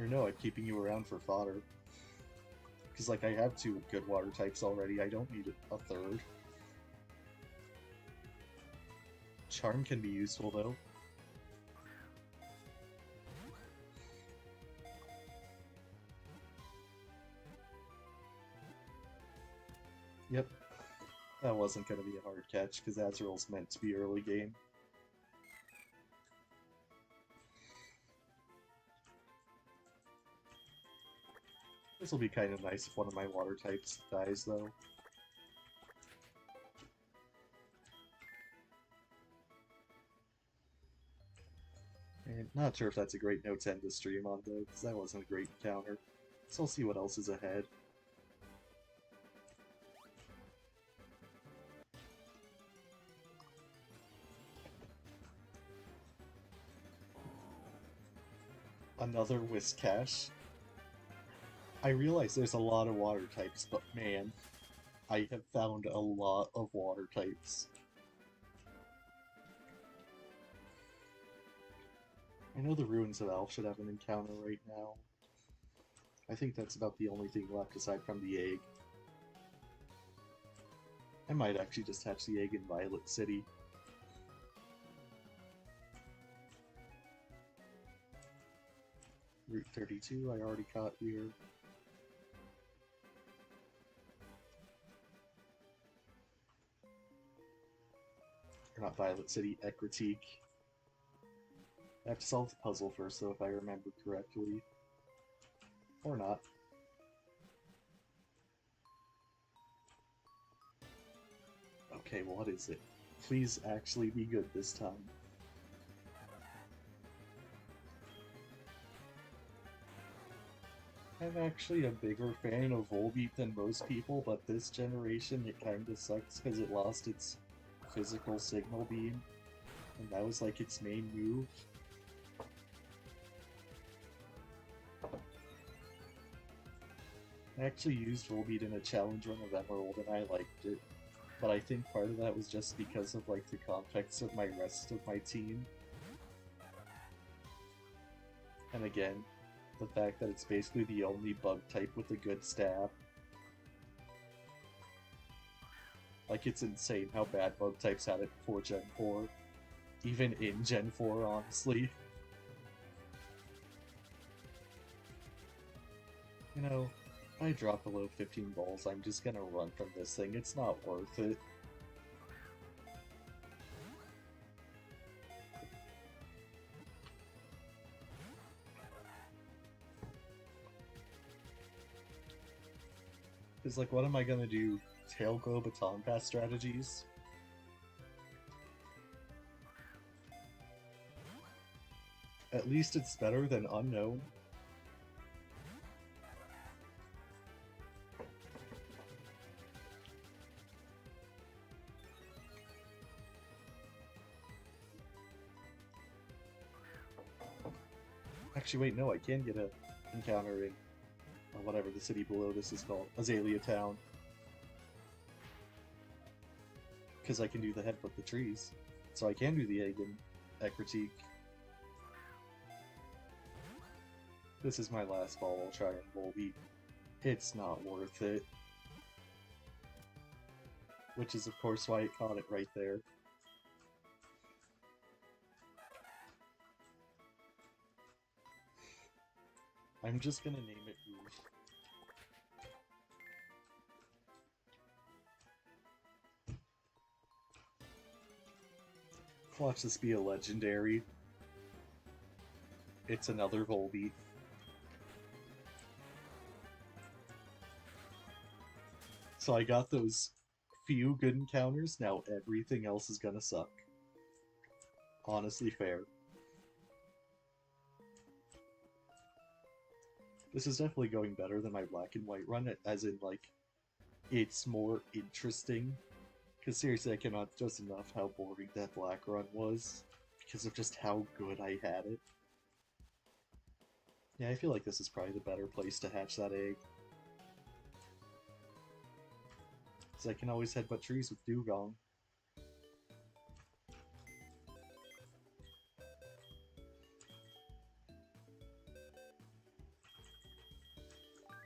Or no, I'm keeping you around for fodder. Because, like, I have 2 good water types already, I don't need a third. Charm can be useful, though. Yep. That wasn't going to be a hard catch, because Azrael's meant to be early game. This will be kind of nice if one of my water types dies, though. And not sure if that's a great note to end the stream on, though, because that wasn't a great encounter. So I'll see what else is ahead. Another Whiscash. I realize there's a lot of water types, but man, I have found a lot of water types. I know the Ruins of Elf should have an encounter right now. I think that's about the only thing left aside from the egg. I might actually just hatch the egg in Violet City. Route 32 I already caught here. Or not Violet City, Ekritique. I have to solve the puzzle first, though, if I remember correctly. Or not. Okay, what is it? Please actually be good this time. I'm actually a bigger fan of Volbeat than most people, but this generation it kinda sucks because it lost its physical signal beam, and that was like its main move. I actually used Volbeat in a challenge run of Emerald and I liked it, but I think part of that was just because of like the context of my rest of my team. And again, the fact that it's basically the only bug type with a good stab. Like, it's insane how bad bug types had it before Gen 4. Even in Gen 4, honestly. You know, if I drop below 15 balls, I'm just gonna run from this thing. It's not worth it. Because, like, what am I gonna do? Tail glow baton pass strategies? At least it's better than unknown. Actually, wait, no, I can get a encounter in whatever the city below this is called, Azalea Town. Because I can do the headbutt the trees. So I can do the egg and critique. This is my last ball, I'll try and Volbeat. It's not worth it. Which is of course why it caught it right there. I'm just gonna name it Oof. Watch this be a legendary. It's another Volbeat. So I got those few good encounters, now everything else is gonna suck. Honestly fair. This is definitely going better than my black and white run, as in, like, it's more interesting. Because seriously, I cannot stress enough how boring that black run was, because of just how good I had it. Yeah, I feel like this is probably the better place to hatch that egg. Because I can always headbutt trees with Dugong.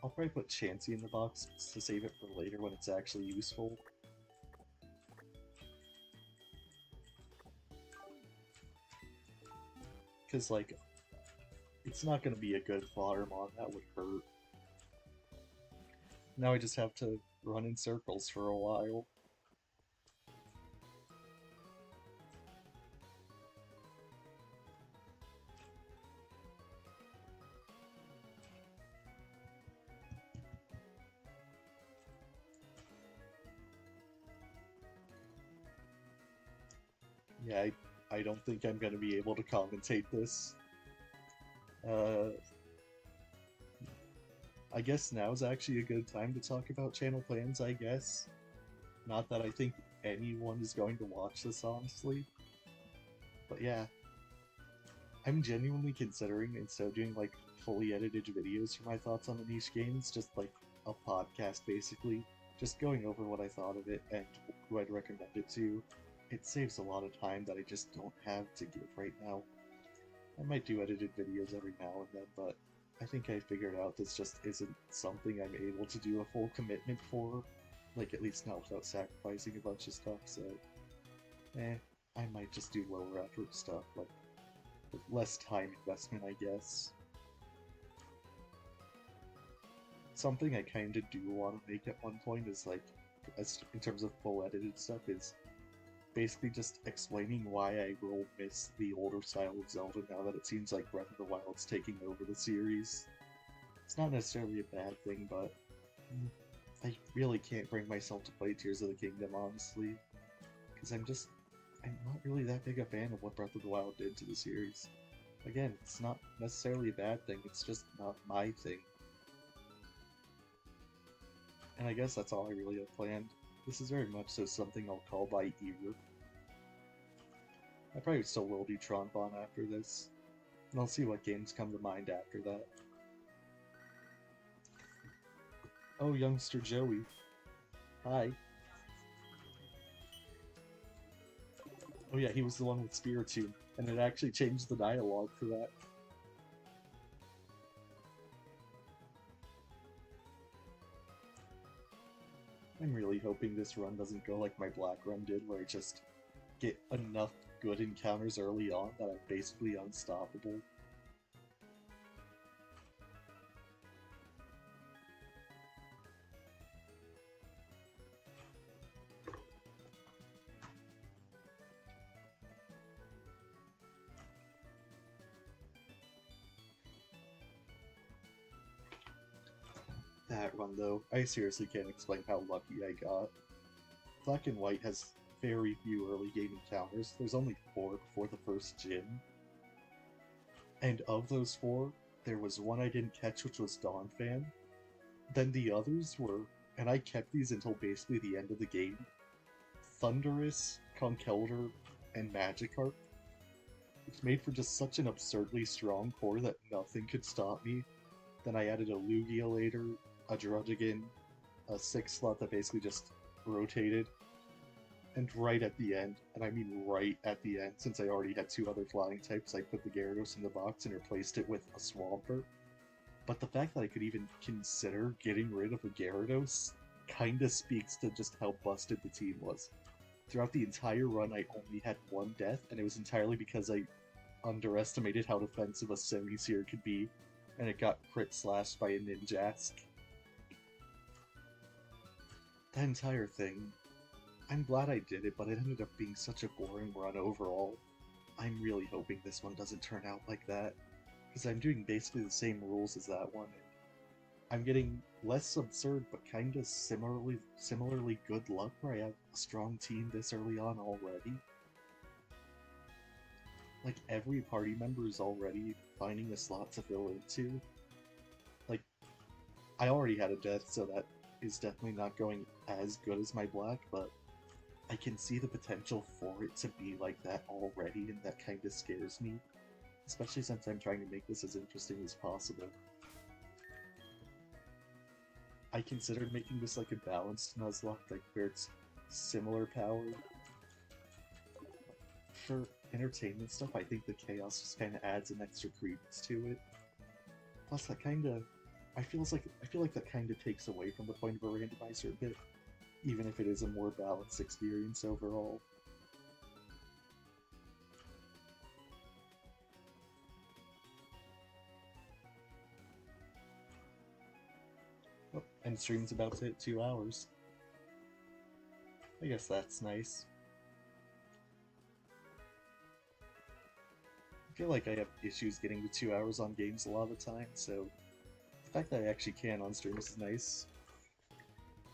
I'll probably put Chansey in the box to save it for later when it's actually useful. Because, like, it's not going to be a good fodder mod, that would hurt. Now I just have to run in circles for a while. Yeah, I don't think I'm going to be able to commentate this. I guess now's actually a good time to talk about channel plans, I guess. Not that I think anyone is going to watch this, honestly. But yeah, I'm genuinely considering, instead of doing, like, fully edited videos for my thoughts on the niche games, just, like, a podcast, basically. Just going over what I thought of it and who I'd recommend it to. It saves a lot of time that I just don't have to give right now. I might do edited videos every now and then, but I think I figured out this just isn't something I'm able to do a full commitment for. Like, at least not without sacrificing a bunch of stuff, so... I might just do lower effort stuff, like, with less time investment, I guess. Something I kinda do want to make at one point is, like, as in terms of full edited stuff, is basically just explaining why I will miss the older style of Zelda now that it seems like Breath of the Wild's taking over the series. It's not necessarily a bad thing, but I really can't bring myself to play Tears of the Kingdom, honestly. Because I'm not really that big a fan of what Breath of the Wild did to the series. Again, it's not necessarily a bad thing, it's just not my thing. And I guess that's all I really have planned. This is very much so something I'll call by ear. I probably still will do Tron Bon after this, and I'll see what games come to mind after that. Oh, youngster Joey. Hi. Oh yeah, he was the one with Spiritomb, and it actually changed the dialogue for that. I'm really hoping this run doesn't go like my black run did, where I just get enough good encounters early on that I'm basically unstoppable. That run, though, I seriously can't explain how lucky I got. Black and White has very few early game encounters. There's only 4 before the first gym. And of those 4, there was one I didn't catch, which was Dawn Fan. Then the others were, and I kept these until basically the end of the game, Thunderous, Conkeldurr, and Magikarp. It's made for just such an absurdly strong core that nothing could stop me. Then I added a Lugia later, a Druddigon, a 6th slot that basically just rotated, and right at the end, and I mean right at the end, since I already had 2 other flying types, I put the Gyarados in the box and replaced it with a Swampert. But the fact that I could even consider getting rid of a Gyarados kinda speaks to just how busted the team was. Throughout the entire run, I only had 1 death, and it was entirely because I underestimated how defensive a Semi-Seer could be, and it got crit slashed by a Ninjask. That entire thing, I'm glad I did it, but it ended up being such a boring run overall. I'm really hoping this one doesn't turn out like that, because I'm doing basically the same rules as that one, and I'm getting less absurd but kinda similarly good luck where I have a strong team this early on already. Like, every party member is already finding a slot to fill into. Like, I already had a death, so that is definitely not going as good as my black, but I can see the potential for it to be like that already, and that kinda scares me. Especially since I'm trying to make this as interesting as possible. I considered making this like a balanced Nuzlocke, like where it's similar power. For entertainment stuff, I think the chaos just kind of adds an extra credence to it. Plus, that kind of, I feel like that kind of takes away from the point of a randomizer a bit, even if it is a more balanced experience overall. Oh, and stream's about to hit 2 hours. I guess that's nice. I feel like I have issues getting to 2 hours on games a lot of the time, so the fact that I actually can on streams is nice.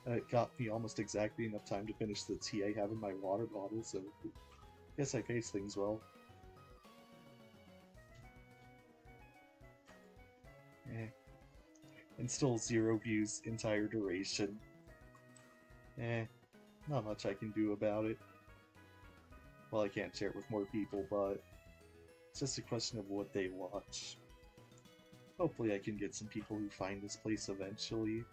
It got me almost exactly enough time to finish the tea I have in my water bottle, so I guess I pace things well. Eh. And still 0 views entire duration. Eh, not much I can do about it. Well, I can't share it with more people, but it's just a question of what they watch. Hopefully I can get some people who find this place eventually.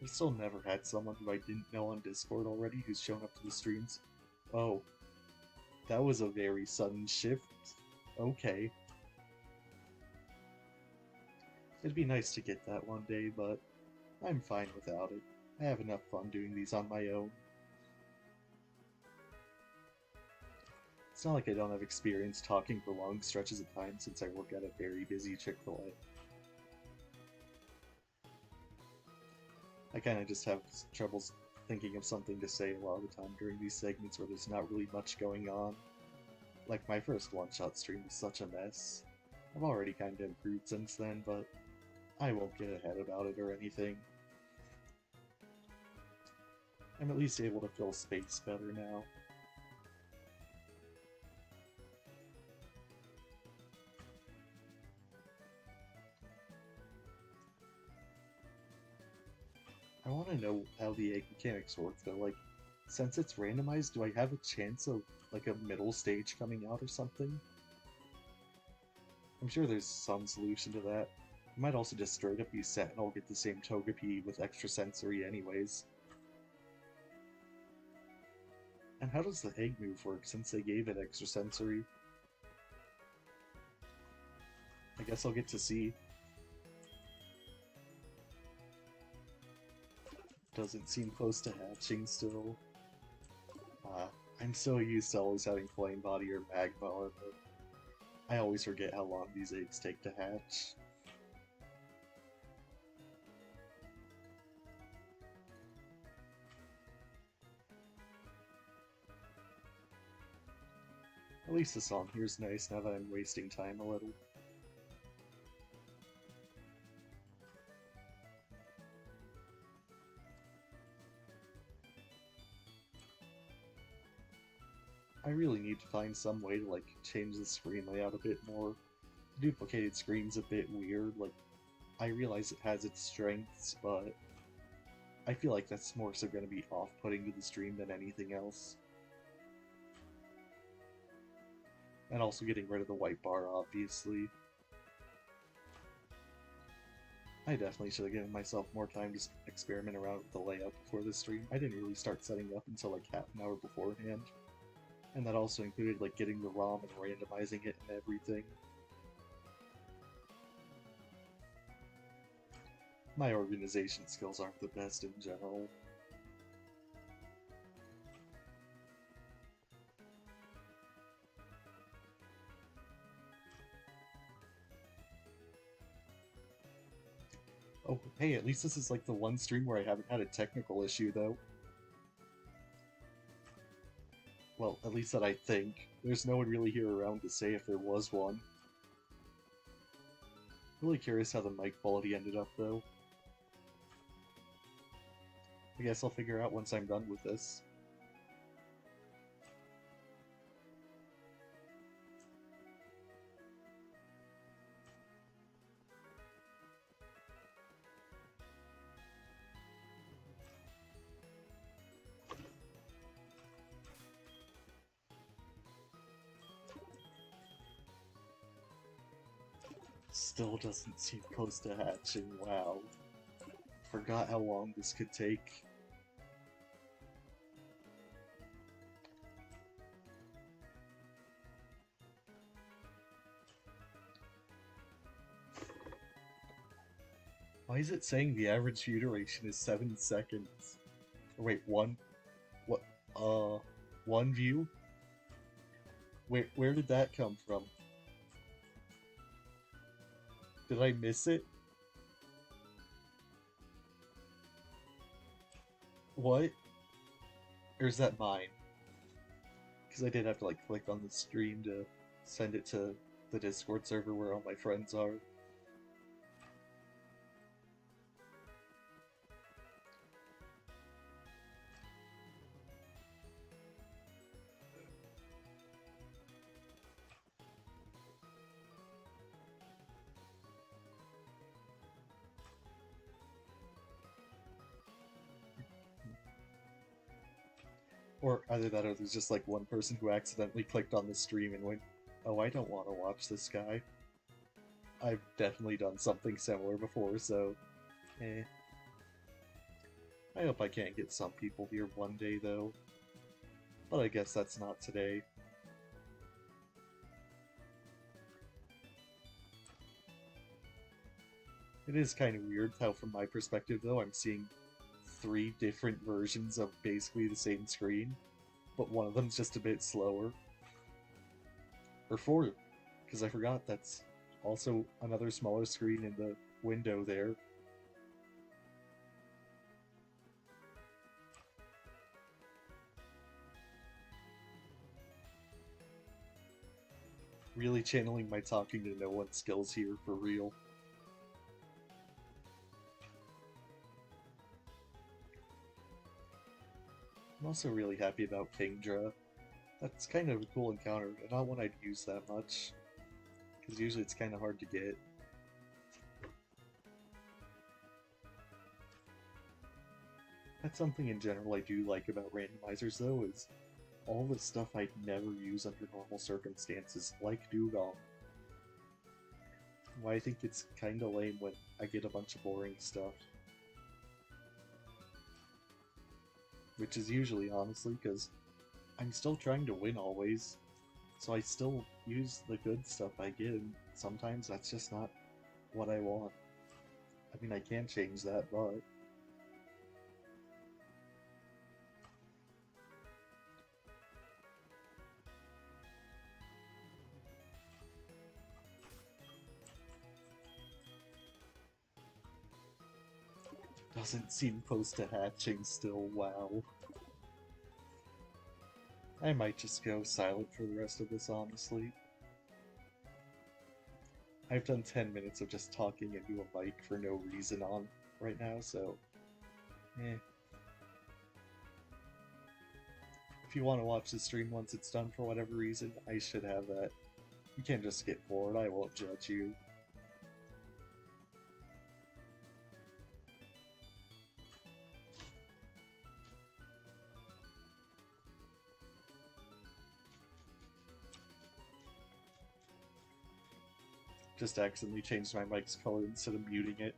I've still never had someone who I didn't know on Discord already who's shown up to the streams. Oh, that was a very sudden shift. Okay. It'd be nice to get that one day, but I'm fine without it. I have enough fun doing these on my own. It's not like I don't have experience talking for long stretches of time since I work at a very busy Chick-fil-A. I kinda just have troubles thinking of something to say a lot of the time during these segments where there's not really much going on. Like, my first one-shot stream was such a mess. I've already kinda improved since then, but I won't get ahead about it or anything. I'm at least able to fill space better now. know how the egg mechanics work though. Like, since it's randomized, do I have a chance of like a middle stage coming out or something? I'm sure there's some solution to that. It might also just straight up be set and I'll get the same Togepi with extra sensory anyways. And how does the egg move work since they gave it extra sensory? I guess I'll get to see. Doesn't seem close to hatching still. I'm so used to always having Flame Body or Magma armor. I always forget how long these eggs take to hatch. At least the song here's nice now that I'm wasting time a little. I really need to find some way to like change the screen layout a bit more. The duplicated screen's a bit weird, like I realize it has its strengths, but I feel like that's more so going to be off-putting to the stream than anything else. And also getting rid of the white bar, obviously. I definitely should have given myself more time to experiment around with the layout before this stream. I didn't really start setting up until like half an hour beforehand. And that also included like getting the ROM and randomizing it and everything. My organization skills aren't the best in general. Oh, hey, at least this is like the one stream where I haven't had a technical issue, though. Well, at least that I think. There's no one really here around to say if there was one. Really curious how the mic quality ended up, though. I guess I'll figure out once I'm done with this. Still doesn't seem close to hatching, wow. Forgot how long this could take. Why is it saying the average view duration is 7 seconds? Or wait, one? What? One view? Where did that come from? Did I miss it? What? Or is that mine? Because I did have to like click on the stream to send it to the Discord server where all my friends are. Or either that or there's just like one person who accidentally clicked on the stream and went, oh, I don't want to watch this guy. I've definitely done something similar before, so eh. I hope I can't get some people here one day, though. But I guess that's not today. It is kind of weird how, from my perspective, though, I'm seeing 3 different versions of basically the same screen, but one of them's just a bit slower. Or 4, because I forgot that's also another smaller screen in the window there. Really channeling my talking to no one skills here for real. I'm also really happy about Kingdra. That's kind of a cool encounter, and not one I'd use that much, because usually it's kind of hard to get. That's something in general I do like about randomizers, though, is all the stuff I'd never use under normal circumstances, like Dugong. Why I think it's kinda lame when I get a bunch of boring stuff. Which is usually, honestly, because I'm still trying to win always, so I still use the good stuff I get, and sometimes that's just not what I want. I mean, I can change that, but... Doesn't seem close to hatching still, wow. I might just go silent for the rest of this, honestly. I've done 10 minutes of just talking into a mic for no reason on right now, so... eh. If you want to watch the stream once it's done for whatever reason, I should have that. You can't just skip forward, I won't judge you. Just accidentally changed my mic's color instead of muting it.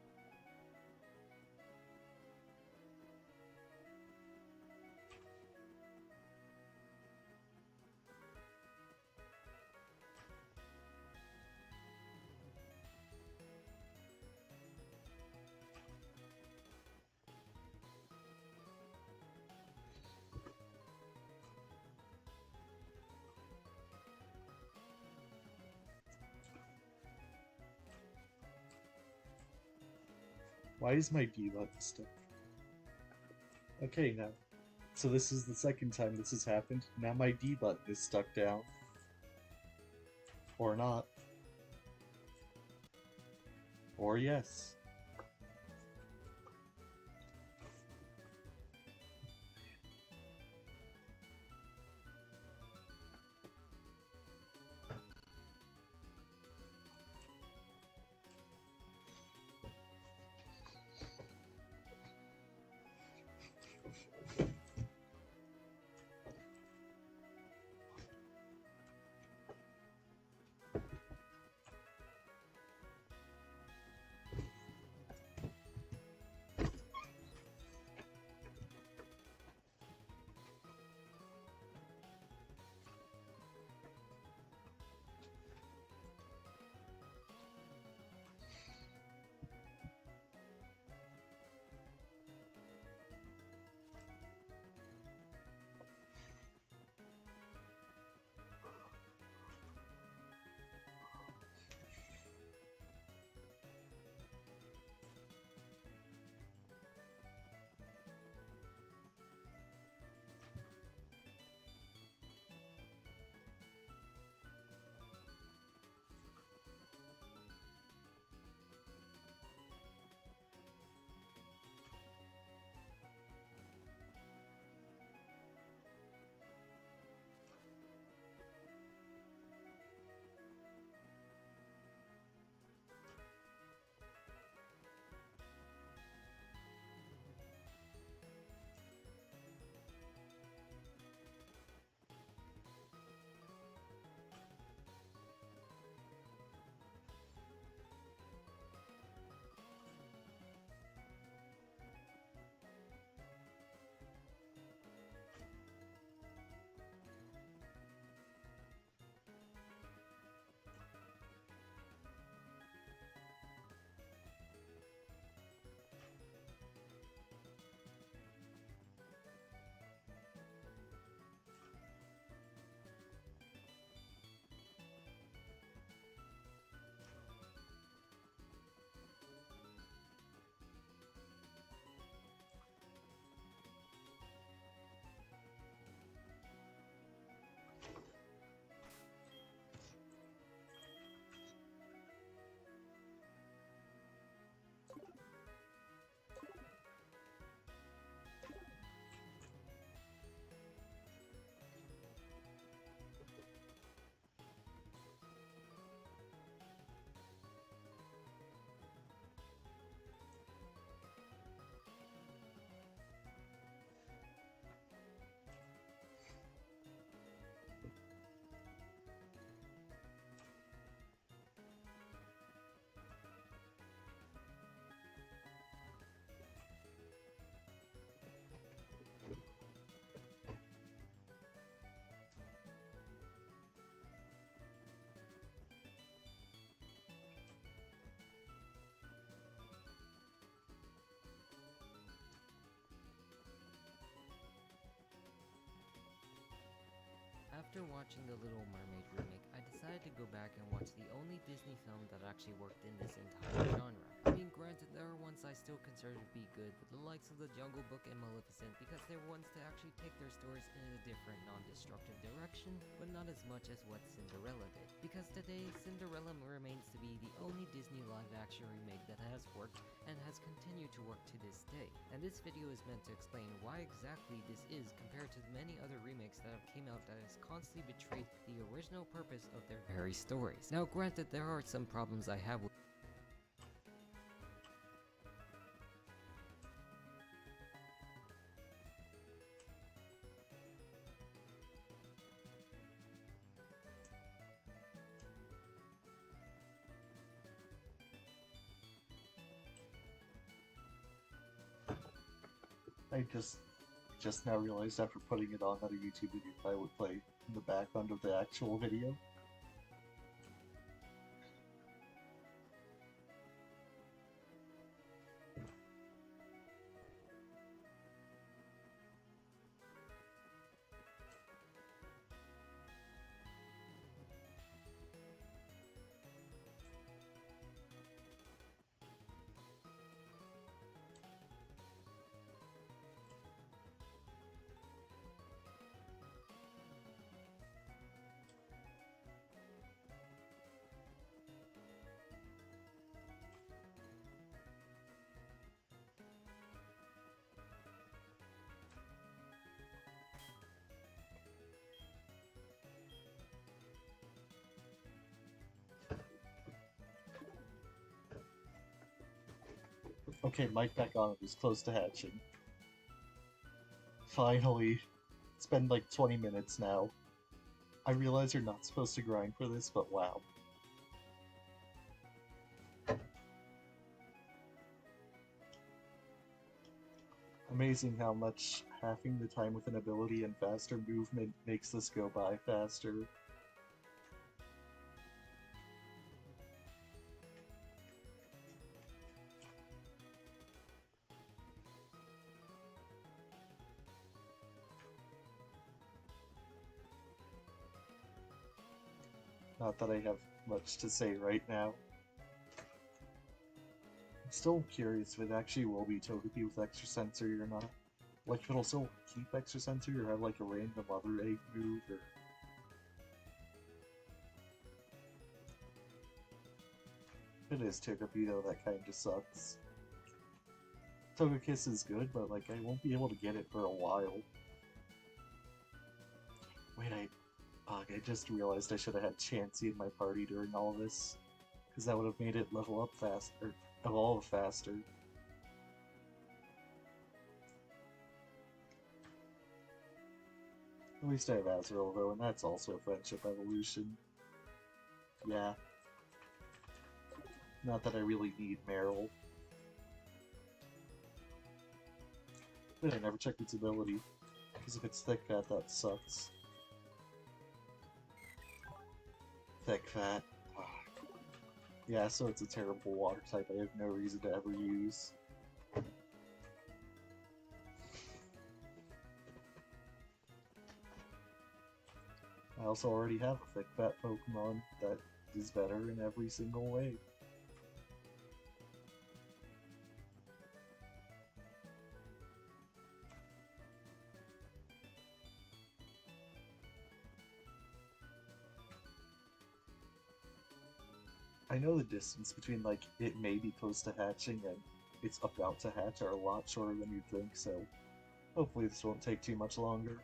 Why is my D button stuck? Okay, now. So this is the second time this has happened. Now my D button is stuck down. Or not. Or yes. After watching the Little Mermaid remake, I decided to go back and watch the only Disney film that actually worked in this entire genre. I mean, granted, there are ones I still consider to be good, with the likes of The Jungle Book and Maleficent, because they're ones to actually take their stories in a different, non-destructive direction, but not as much as what Cinderella did. Because today, Cinderella remains to be the only Disney live-action remake that has worked and has continued to work to this day. And this video is meant to explain why exactly this is compared to the many other remakes that have came out that has constantly betrayed the original purpose of their very stories. Now granted, there are some problems I have with I just now realized after putting it on that a YouTube video I would play in the background of the actual video. Okay, mic back on. It was close to hatching. Finally. It's been like 20 minutes now. I realize you're not supposed to grind for this, but wow. Amazing how much halving the time with an ability and faster movement makes this go by faster. Not that I have much to say right now. I'm still curious if it actually will be Togepi with extra sensory or not. Like, if it'll still keep extra sensory or have like a random other egg move or... If it is Togepi though, that kinda sucks. Togekiss is good, but like I won't be able to get it for a while. Wait, I just realized I should have had Chansey in my party during all this, because that would have made it level up faster, evolve faster. At least I have Azrael though, and that's also a friendship evolution. Yeah. Not that I really need Meryl. But I never checked its ability, because if it's Thick Fat, that sucks. Thick Fat. Yeah, so it's a terrible water type I have no reason to ever use. I also already have a Thick Fat Pokemon that is better in every single way. I know the distance between, like, it may be close to hatching and it's about to hatch are a lot shorter than you'd think, so hopefully this won't take too much longer.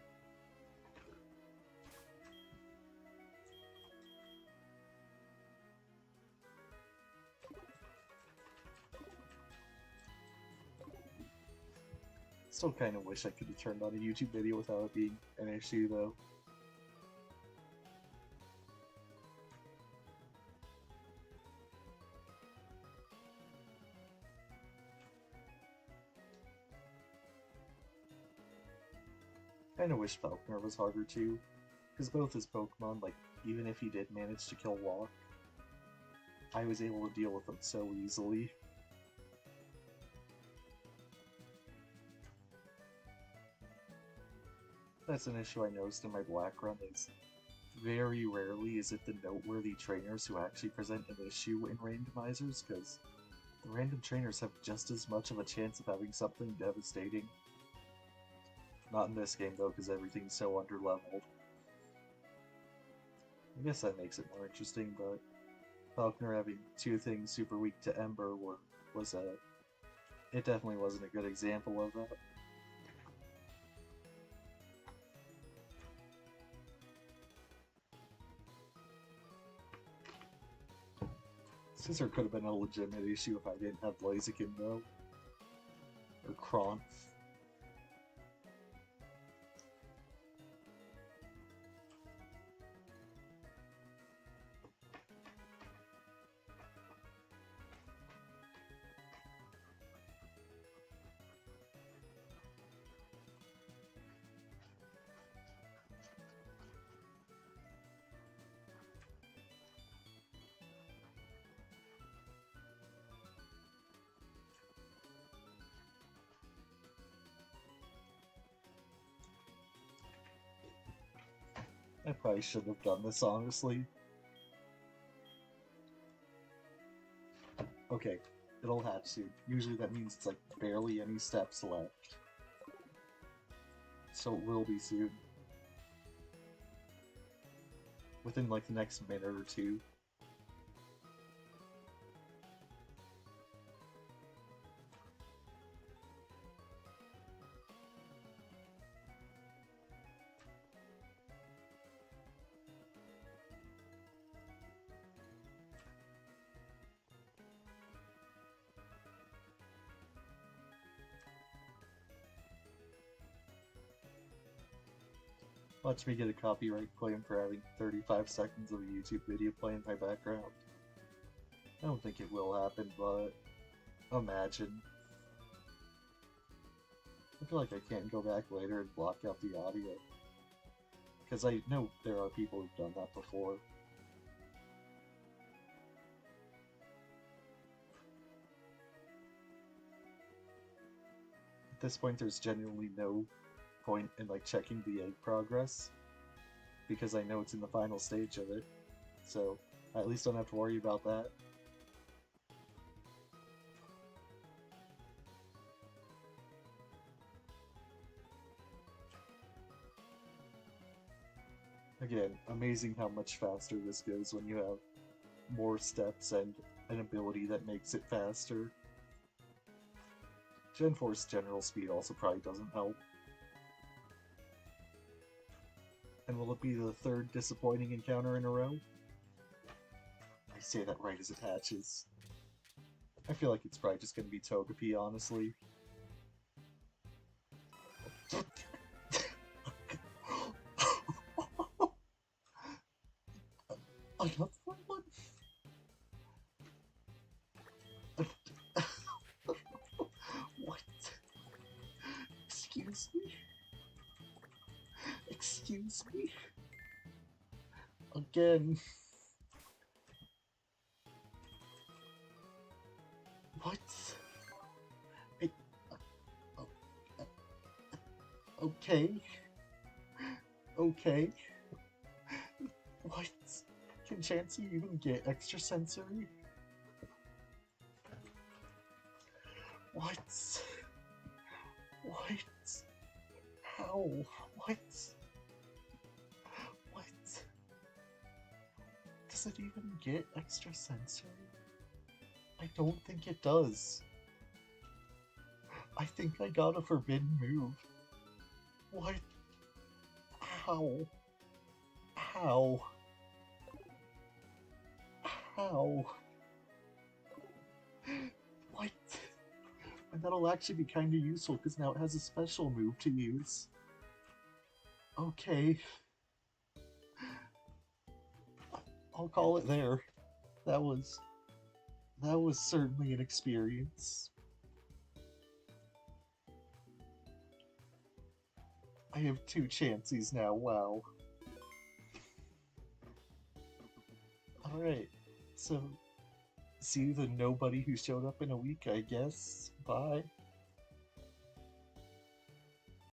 Still kind of wish I could have turned on a YouTube video without it being an issue, though. Kinda wish Falconer was harder too, because both his Pokemon, like, even if he did manage to kill Walk, I was able to deal with them so easily. That's an issue I noticed in my black run is very rarely is it the noteworthy trainers who actually present an issue in randomizers, because the random trainers have just as much of a chance of having something devastating. Not in this game though, because everything's so underleveled. I guess that makes it more interesting, but Falconer having two things super weak to Ember it definitely wasn't a good example of that. Scissor could have been a legitimate issue if I didn't have Blaziken though. Or Kronth. I probably shouldn't have done this, honestly. Okay, it'll hatch soon. Usually that means it's like barely any steps left. So it will be soon. Within like the next minute or two. Watch me get a copyright claim for having 35 seconds of a YouTube video playing in my background. I don't think it will happen, but imagine. I feel like I can't go back later and block out the audio. Because I know there are people who've done that before. At this point, there's genuinely no point in like checking the egg progress, because I know it's in the final stage of it, so I at least don't have to worry about that. Again, amazing how much faster this goes when you have more steps and an ability that makes it faster. Gen 4's general speed also probably doesn't help. And will it be the third disappointing encounter in a row? I say that right as it hatches. I feel like it's probably just going to be Togepi, honestly. Another one? What? Excuse me? Excuse me? Again. What? Okay. Okay. What? Can Chansey even get extrasensory? What? What? How? What? What? Does it even get extrasensory? I don't think it does. I think I got a forbidden move. What? How? How? How? What? And that'll actually be kind of useful because now it has a special move to use. Okay. I'll call it there. That was certainly an experience. I have 2 Chanseys now, wow. Alright, so see the nobody who showed up in a week, I guess. Bye.